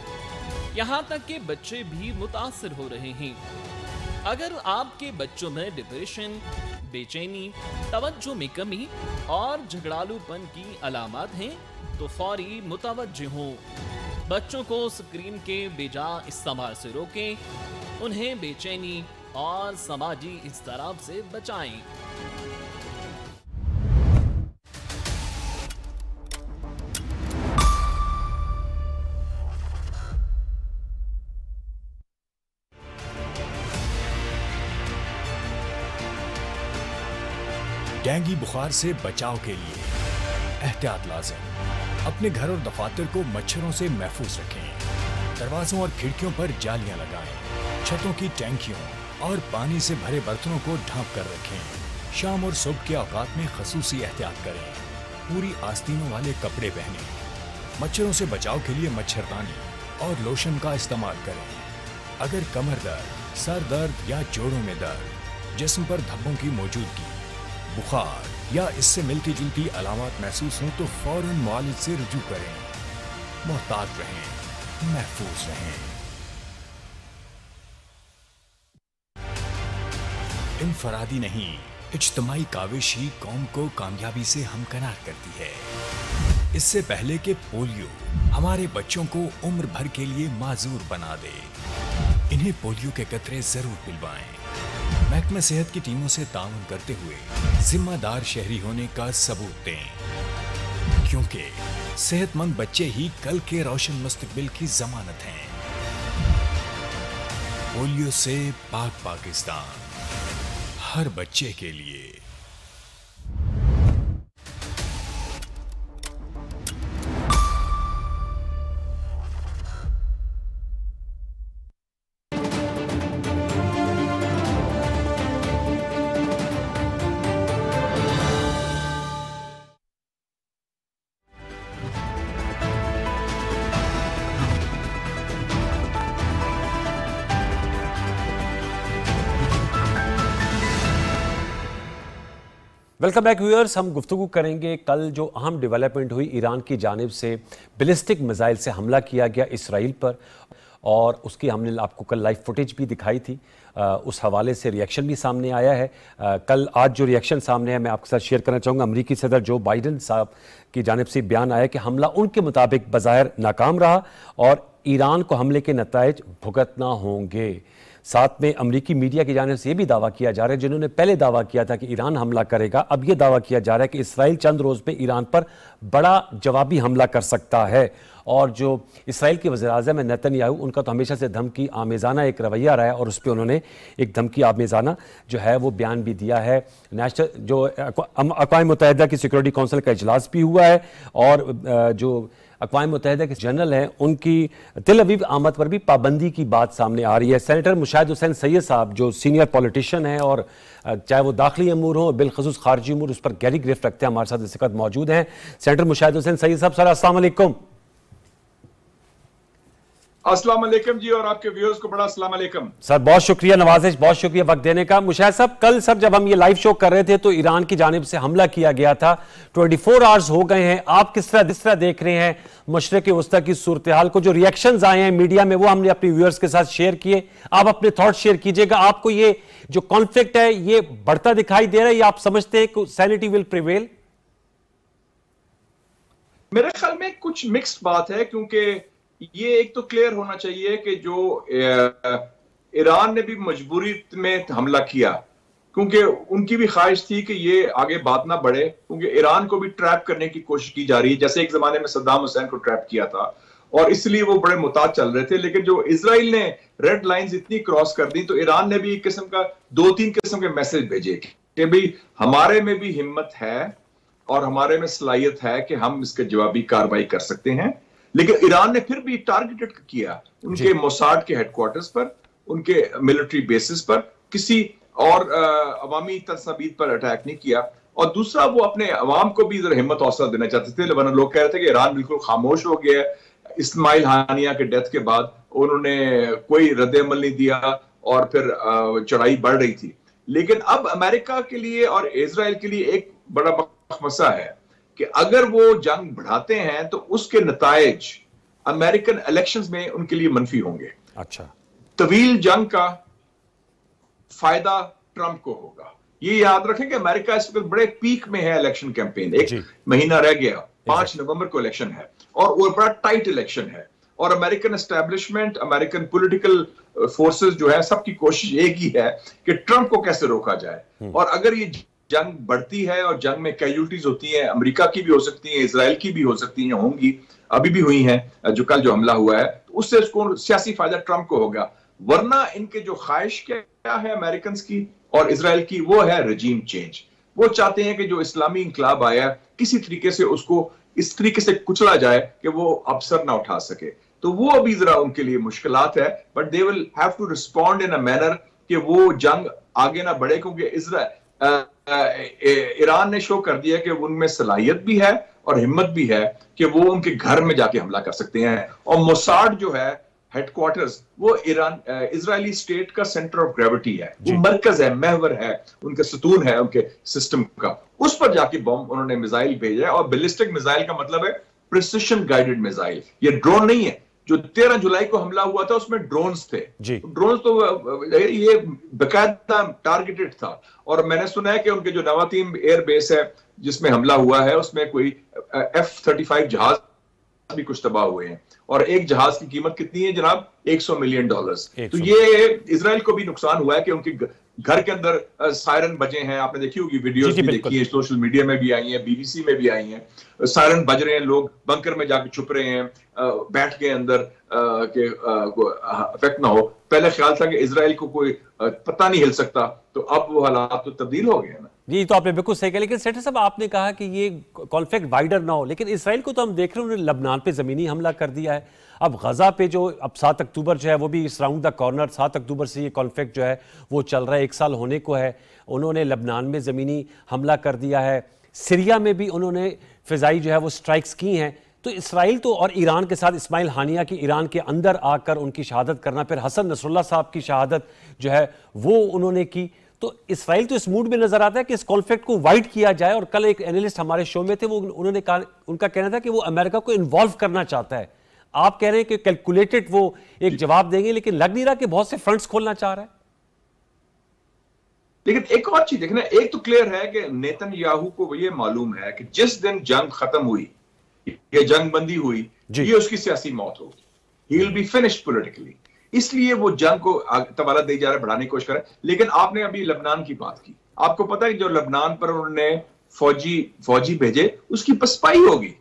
यहाँ तक कि बच्चे भी मुतासिर हो रहे हैं। अगर आपके बच्चों में डिप्रेशन, बेचैनी, तवज्जो में कमी और झगड़ालूपन की अलामत हैं तो फौरी मुतवज्जो हों। बच्चों को स्क्रीन के बेजा इस्तेमाल से रोकें, उन्हें बेचैनी और समाजी इज़्तिराब से बचाएं। डेंगू बुखार से बचाव के लिए एहतियात लाज़िम। अपने घर और दफातर को मच्छरों से महफूज रखें। दरवाजों और खिड़कियों पर जालियां लगाएं। छतों की टैंकियों और पानी से भरे बर्तनों को ढांप कर रखें। शाम और सुबह के औकात में खसूसी एहतियात करें। पूरी आस्तीनों वाले कपड़े पहनें। मच्छरों से बचाव के लिए मच्छरदानी और लोशन का इस्तेमाल करें। अगर कमर दर्द, सर दर्द या जोड़ों में दर्द, जिस्म पर धब्बों की मौजूदगी, बुखार या इससे मिलती जुलती अलामत महसूस हों तो फौरन मुआलिज से रुजू करें। मोहतात रहें, महफूज रहें। इनफरादी नहीं, इज्तिमाई काविश ही कौम को कामयाबी से हमकनार करती है। इससे पहले कि पोलियो हमारे बच्चों को उम्र भर के लिए माजूर बना दे, इन्हें पोलियो के कतरे जरूर पिलवाएं। महकमा सेहत की टीमों से ताउन करते हुए जिम्मेदार शहरी होने का सबूत दें, क्योंकि सेहतमंद बच्चे ही कल के रोशन मुस्तकबिल की जमानत हैं। पोलियो से पाक पाकिस्तान, हर बच्चे के लिए। Welcome back viewers. हम गुफ्तगू करेंगे कल जो अहम डेवलपमेंट हुई, ईरान की जानिब से बैलिस्टिक मिसाइल से हमला किया गया इसराइल पर, और उसकी हमने आपको कल लाइव फुटेज भी दिखाई थी। उस हवाले से रिएक्शन भी सामने आया है। कल आज जो रिएक्शन सामने है मैं आपके साथ शेयर करना चाहूँगा। अमरीकी सदर जो बाइडन साहब की जानिब से बयान आया कि हमला उनके मुताबिक बज़ाहिर नाकाम रहा और ईरान को हमले के नताइज भुगतना होंगे। साथ में अमरीकी मीडिया की जानिब से यह भी दावा किया जा रहा है, जिन्होंने पहले दावा किया था कि ईरान हमला करेगा, अब यह दावा किया जा रहा है कि इसराइल चंद रोज़ में ईरान पर बड़ा जवाबी हमला कर सकता है। और जो इसराइल के वज़ीर-ए-आज़म नेतन्याहू, उनका तो हमेशा से धमकी आमेज़ाना एक रवैया रहा है, और उस पर उन्होंने एक धमकी आमेज़ाना जो है वो बयान भी दिया है। नेशनल जो अक़वाम मुत्तहिदा की सिक्योरिटी काउंसिल का इजलास भी हुआ है, और जो अक़वाम मुत्तहिदा के जनरल हैं उनकी तिल अवीव आमद पर भी पाबंदी की बात सामने आ रही है। सेनेटर मुशाहिद हुसैन सैयद साहब जो सीनियर पॉलिटिशियन हैं, और चाहे वो दाखिली अमूर हो बिलखसूस खारजी अमूर, उस पर गहरी गिरफ्त रखते हैं, हमारे साथ इस वक्त मौजूद हैं। सेनेटर मुशाहिद हुसैन सैयद साहब, सर अस्सलाम वालेकुम। अस्सलाम वालेकुम जी, और आपके व्यूअर्स को बड़ा अस्सलाम वालेकुम। सर बहुत शुक्रिया, नवाजिश, बहुत शुक्रिया वक्त देने का। मुशाहिद साहब, कल सर जब हम ये लाइव शो कर रहे थे तो ईरान की जानिब से हमला किया गया था, 24 आवर्स हो गए हैं, आप किस तरह देख रहे हैं मशरिक़ वस्ता की सूरत हाल को? जो रिएक्शंस आए हैं मीडिया में वो हमने अपने व्यूअर्स के साथ शेयर किए, आप अपने थॉट्स शेयर कीजिएगा। आपको ये जो कॉन्फ्लिक्ट है ये बढ़ता दिखाई दे रहा है, या आप समझते हैं कि सैनिटी विल प्रिवेल? मेरे ख्याल में कुछ मिक्स्ड बात है, क्योंकि ये एक तो क्लियर होना चाहिए कि जो ईरान ने भी मजबूरी में हमला किया, क्योंकि उनकी भी ख्वाहिश थी कि ये आगे बात ना बढ़े, क्योंकि ईरान को भी ट्रैप करने की कोशिश की जा रही है, जैसे एक जमाने में सद्दाम हुसैन को ट्रैप किया था, और इसलिए वो बड़े मुताद चल रहे थे। लेकिन जो इजराइल ने रेड लाइंस इतनी क्रॉस कर दी, तो ईरान ने भी एक किस्म का 2-3 किस्म के मैसेज भेजे कि भाई हमारे में भी हिम्मत है और हमारे में सलाहियत है कि हम इसके जवाबी कार्रवाई कर सकते हैं। लेकिन ईरान ने फिर भी टारगेटेड किया उनके मोसाद के हेडक्वार्टर्स पर, उनके मिलिट्री बेसिस पर, किसी और अवामी तस्वीर पर अटैक नहीं किया। और दूसरा, वो अपने अवाम को भी हिम्मत हौसला देना चाहते थे, वरना लोग कह रहे थे कि ईरान बिल्कुल खामोश हो गया है। इस्माइल हानिया के डेथ के बाद उन्होंने कोई रद्द-ए-अमल नहीं दिया और फिर चढ़ाई बढ़ रही थी। लेकिन अब अमेरिका के लिए और इजराइल के लिए एक बड़ा मसला है कि अगर वो जंग बढ़ाते हैं तो उसके नताइज अमेरिकन इलेक्शंस में उनके लिए मनफी होंगे। अच्छा, तवील जंग का फायदा ट्रंप को होगा। ये याद रखें कि अमेरिका इस वक्त बड़े पीक में है इलेक्शन कैंपेन, एक महीना रह गया, 5 नवंबर को इलेक्शन है, और वो बड़ा टाइट इलेक्शन है। और American establishment, American political forces जो है, सबकी कोशिश एक ही है कि ट्रंप को कैसे रोका जाए। और अगर ये जंग बढ़ती है और जंग में कैजुअल्टीज होती हैं, अमेरिका की भी हो सकती हैं, इजराइल की भी हो सकती हैं, होंगी, अभी भी हुई हैं, जो कल जो हमला हुआ है, तो उससे उसको सियासी फायदा ट्रंप को होगा। वरना इनके जो ख्वाहिश क्या है अमेरिकन की और इजराइल की, वो है रजीम चेंज। वो चाहते हैं कि जो इस्लामी इंकलाब आया किसी तरीके से उसको इस तरीके से कुचला जाए कि वो अवसर ना उठा सके। तो वो अभी जरा उनके लिए मुश्किलात है, but they will have to respond in a manner कि वो जंग आगे ना बढ़े, क्योंकि ईरान ने शो कर दिया कि उनमें सलाहियत भी है और हिम्मत भी है कि वो उनके घर में जाके हमला कर सकते हैं। और मोसाड जो है हेडक्वार्टर्स, वो इजरायली स्टेट का सेंटर ऑफ ग्रेविटी है, वो मरकज है, महवर है, उनका सतून है उनके सिस्टम का। उस पर जाके बम उन्होंने मिसाइल भेजा है। और बैलिस्टिक मिसाइल का मतलब है प्रिसिशन गाइडेड मिसाइल, ये ड्रोन नहीं है। जो 13 जुलाई को हमला हुआ था उसमें ड्रोन्स थे, ड्रोन्स तो ये बेकायदा टारगेटेड था। और मैंने सुना है कि उनके जो नवातीम एयर बेस है जिसमें हमला हुआ है उसमें कोई F-35 जहाज भी कुछ तबाह हुए हैं, और एक जहाज की कीमत कितनी है जनाब? $100 मिलियन। तो ये इजराइल को भी नुकसान हुआ है कि उनके घर के अंदर सायरन बजे हैं। आपने देखी होगी वीडियोस भी देखी है, सोशल मीडिया में भी आई हैं, BBC में भी आई हैं। सायरन बज रहे हैं, लोग बंकर में जाके छुप रहे हैं, बैठ के अंदर के इफेक्ट ना हो। पहले ख्याल था कि इजराइल को कोई पता नहीं हिल सकता, तो अब वो हालात तो तब्दील हो गए ना। जी, तो आपने बिल्कुल सही कहा। लेकिन सेठे साहब, आपने कहा कि ये कॉन्फ्लिक्ट वाइडर ना हो, लेकिन इसराइल को तो हम देख रहे हैं उन्होंने लबनान पे ज़मीनी हमला कर दिया है। अब गजा पे जो अब 7 अक्टूबर जो है वो भी इस राउंड द कॉर्नर, 7 अक्टूबर से ये कॉन्फ्लिक्ट जो है वो चल रहा है, 1 साल होने को है। उन्होंने लबनान में ज़मीनी हमला कर दिया है, सीरिया में भी उन्होंने फ़िज़ाई जो है वो स्ट्राइक्स की हैं। तो इसराइल तो, और ईरान के साथ इस्माइल हानिया की ईरान के अंदर आकर उनकी शहादत करना, फिर हसन नसरुल्लाह साहब की शहादत जो है वो उन्होंने की। तो इसराइल तो इस मूड में नजर आता है कि इस कॉन्फ्लिक्ट को वाइड किया जाए। और कल एक एनालिस्ट हमारे शो में थे, वो उन्होंने कहा, उनका कहना था कि वो अमेरिका को इन्वॉल्व करना चाहता है। आप कह रहे हैं कि कैलकुलेटेड वो एक जवाब देंगे, लेकिन लग नहीं रहा कि बहुत से फ्रंट्स खोलना चाह रहा है। लेकिन एक और चीज देखना, एक तो क्लियर है कि नेतन्याहू को ये मालूम है कि जिस दिन जंग खत्म हुई, ये जंग बंदी हुई, ये उसकी सियासी मौत होगी, he will be finished politically. इसलिए वो जंग को तवाला दे जा रहा है, बढ़ाने की कोशिश कर रहा है। लेकिन आपने अभी लबनान की बात की, आपको पता है जो लबनान पर उन्होंने फौजी भेजे, उसकी पसपाई होगी।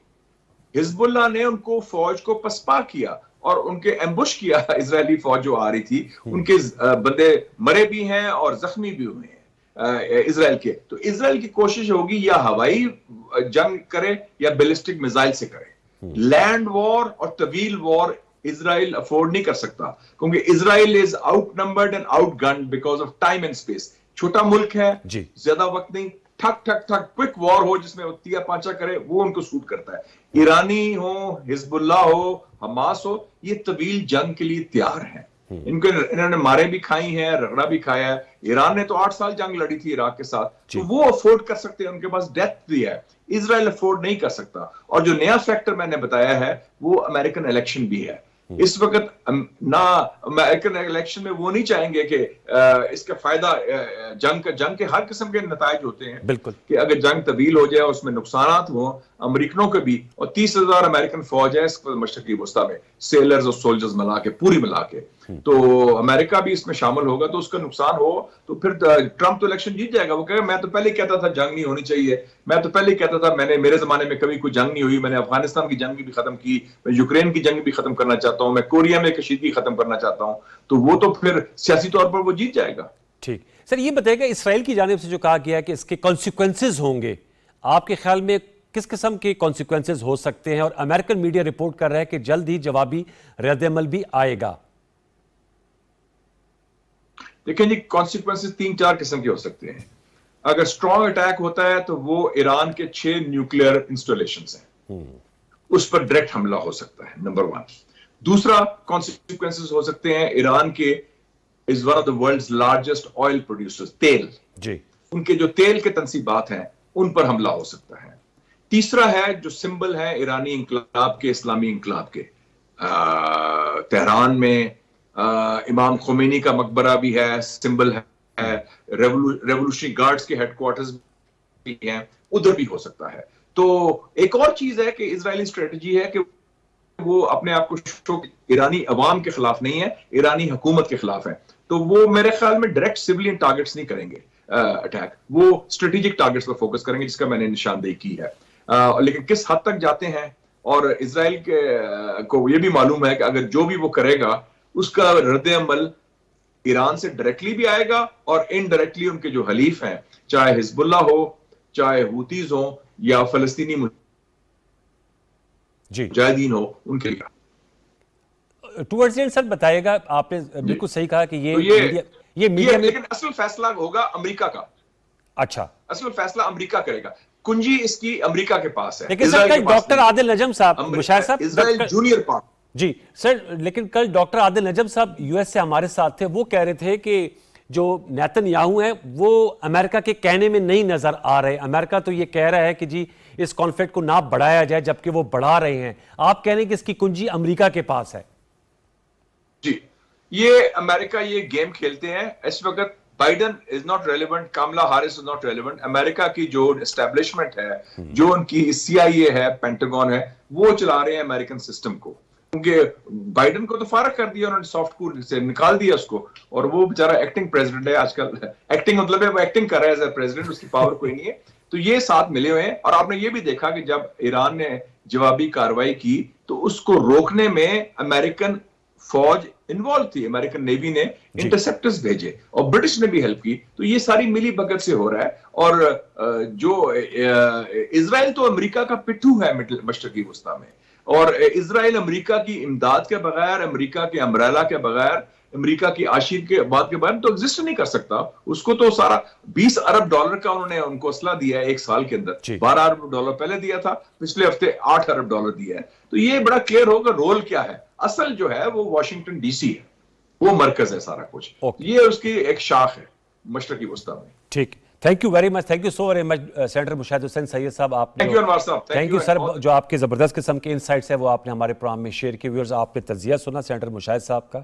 हिजबुल्लाह ने उनको फौज को पसपा किया और उनके एम्बुश किया। इजरायली फौज जो आ रही थी, उनके बंदे मरे भी हैं और जख्मी भी हुए हैं इजराइल के। तो इजराइल की कोशिश होगी या हवाई जंग करे या बैलिस्टिक मिसाइल से करे। लैंड वॉर और तवील वॉर इजराइल अफोर्ड नहीं कर सकता, क्योंकि Israel is out numbered and out gunned because of time and space. छोटा मुल्क है, ज्यादा वक्त नहीं, ठक ठक ठक क्विक वॉर हो जिसमें वो तिया पांचा करे, वो उनको सूट करता है। ईरानी हो, हिजबुल्लाह हो, हमास हो, ये तवील जंग के लिए तैयार है। इन्होंने मारे भी खाई हैं, रगड़ा भी खाया है। ईरान ने तो 8 साल जंग लड़ी थी इराक के साथ, तो वो अफोर्ड कर सकते हैं, उनके पास डेप्थ भी है। इजराइल अफोर्ड नहीं कर सकता। और जो नया फैक्टर मैंने बताया है वो अमेरिकन इलेक्शन भी है। इस वक्त ना अमेरिकन इलेक्शन में वो नहीं चाहेंगे कि इसका फायदा जंग के हर किस्म के नतायज होते हैं, बिल्कुल, कि अगर जंग तवील हो जाए और उसमें नुकसानात हो अमेरिकनों के भी। और 30,000 अमेरिकन फौज है इस मशरकी वस्ता में, सेलर्स और सोल्जर्स मिला के, पूरी मिला के। तो अमेरिका भी इसमें शामिल होगा, तो उसका नुकसान हो तो फिर ट्रंप तो इलेक्शन जीत जाएगा। वो कहेगा मैं तो पहले कहता था जंग नहीं होनी चाहिए, मैं तो पहले कहता था, मेरे जमाने में कभी कोई जंग नहीं हुई, मैंने अफगानिस्तान की जंग भी खत्म की, मैं यूक्रेन की जंग भी खत्म करना चाहता हूं, मैं कोरिया में कशीदगी खत्म करना चाहता हूं। तो वो तो फिर सियासी तौर पर वो जीत जाएगा। ठीक सर, ये बताइएगा इसराइल की जानिब से जो कहा गया है कि इसके कॉन्सिक्वेंसेज होंगे, आपके ख्याल में किस किस्म के कॉन्सिक्वेंसेज हो सकते हैं? और अमेरिकन मीडिया रिपोर्ट कर रहा है कि जल्द ही जवाबी रद्द-ए-अमल भी आएगा। देखिए जी, कॉन्सिक्वेंसेज 3-4 किस्म के हो सकते हैं। अगर स्ट्रॉन्ग अटैक होता है तो वो ईरान के 6 न्यूक्लियर इंस्टॉलेशंस हैं, उस पर डायरेक्ट हमला हो सकता है, नंबर 1। दूसरा कॉन्सिक्वेंसेज हो सकते हैं, ईरान के is one of the world's largest oil producers, तेल जी, उनके जो तेल के तनसीबात हैं उन पर हमला हो सकता है। तीसरा है जो सिंबल है ईरानी इंकलाब के, इस्लामी इंकलाब के, तेहरान में इमाम खुमैनी का मकबरा भी है, सिंबल है, रेवोल्यूशनरी गार्ड्स के हेडक्वार्टर्स भी हैं, उधर भी हो सकता है। तो एक और चीज है कि इजरायली स्ट्रेटजी है कि वो अपने आप को ईरानी अवाम के खिलाफ नहीं है, ईरानी हुकूमत के खिलाफ है। तो वो मेरे ख्याल में डायरेक्ट सिविलियन टारगेट्स नहीं करेंगे अटैक, वो स्ट्रेटेजिक टारगेट्स पर फोकस करेंगे, जिसका मैंने निशानदेही की है। लेकिन किस हद तक जाते हैं, और इजराइल को ये भी मालूम है कि अगर जो भी वो करेगा उसका रद्द-ए-अमल ईरान से डायरेक्टली भी आएगा और इनडायरेक्टली उनके जो हलीफ हैं, चाहे हिजबुल्लाह हो, चाहे हुतीज हो, या फलस्तीनी मुजाहिदीन हो, उनके लिए। टुवर्ड्स एंड सर बताइएगा, आपने बिल्कुल सही कहा कि ये मीडिया में, लेकिन असल फैसला होगा अमेरिका का। अच्छा, असल फैसला अमेरिका करेगा। कुंजी इसकी अमेरिका के पास है। लेकिन सर कल डॉक्टर आदिल नजम साहब, मुशाहिद साहब, इजराइल जूनियर पार्ट जी सर, लेकिन कल डॉक्टर आदिल नजम साहब यूएस से हमारे साथ थे, वो कह रहे थे कि जो नेतन्याहू हैं वो अमेरिका के कहने में नहीं नजर आ रहे। अमेरिका तो ये कह रहा है कि जी इस कॉन्फ्लिक्ट को ना बढ़ाया जाए, जबकि वो बढ़ा रहे हैं। आप कह रहे हैं कि इसकी कुंजी अमेरिका के पास है। जी, ये अमेरिका ये गेम खेलते हैं इस वक्त। Biden is not relevant, Kamla Haris is not relevant. America की जो एस्टेब्लिशमेंट है, जो उनकी CIA है, पेंटागन है, वो चला रहे हैं अमेरिकन सिस्टम को। क्योंकि बाइडन को तो फारग कर दिया उन्होंने, सॉफ्ट कूल से निकाल दिया उसको, और वो बेचारा एक्टिंग प्रेसिडेंट है आजकल। एक्टिंग मतलब है वो एक्टिंग कर रहा है एज ए प्रेसिडेंट, उसकी पावर कोई नहीं है। तो ये साथ मिले हुए हैं। और आपने ये भी देखा कि जब ईरान ने जवाबी कार्रवाई की तो उसको रोकने में अमेरिकन फौज इन्वॉल्व थी, अमेरिकन नेवी ने इंटरसेप्टर्स भेजे और ब्रिटिश ने भी हेल्प की। तो ये सारी मिली भगत से हो रहा है। और जो इजराइल तो अमेरिका का पिट्ठू है मशरकी वस्ता में, और इजराइल अमेरिका की इमदाद के बगैर, अमेरिका के अम्ब्रेला के बगैर, अमेरिका की आशीर के बाद के बगैर तो एग्जिस्ट नहीं कर सकता। उसको तो सारा 20 अरब डॉलर का उन्होंने उनको असला दिया है एक साल के अंदर। 12 अरब डॉलर पहले दिया था, पिछले हफ्ते 8 अरब डॉलर दिया है। तो ये बड़ा क्लियर होगा रोल क्या है। असल जो है वो वॉशिंगटन DC है, वो मरकज है सारा कुछ। ये उसकी एक शाख है मशरकी वस्ता में। ठीक, thank you very much, thank you so very much senator Mushahid Hussain Syed साहब। आप थैंक यू अनवर साहब, थैंक यू सर, जो आपके ज़बरदस्त किस्म के इनसाइट्स है वो आपने हमारे प्रोग्राम में शेयर किए। व्यूअर्स, आपने तजिया सुना सेनेटर मुशाहिद साहब का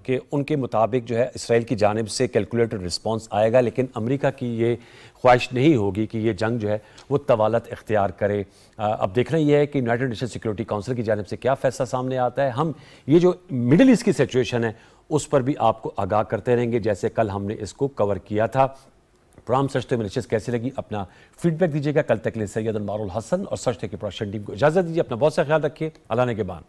कि उनके मुताबिक जो है इसराइल की जानिब से कैलकुलेटेड रिस्पॉन्स आएगा, लेकिन अमेरिका की ये ख्वाहिश नहीं होगी कि ये जंग जो है वो तवालत इख्तियार करे। अब देखना यह है कि यूनाइटेड नेशन सिक्योरिटी काउंसिल की जानिब से क्या फैसला सामने आता है। हम ये जो मिडिल ईस्ट की सिचुएशन है उस पर भी आपको आगाह करते रहेंगे, जैसे कल हमने इसको कवर किया था। प्रोग्राम सच में नशिश कैसी लगी, अपना फीडबैक दीजिएगा। कल तक के लिए सैयद अनवारुल हसन और सच के प्रोडक्शन टीम को इजाज़त दीजिए। अपना बहुत सा ख्याल रखिए। अल्लाह ने के बान।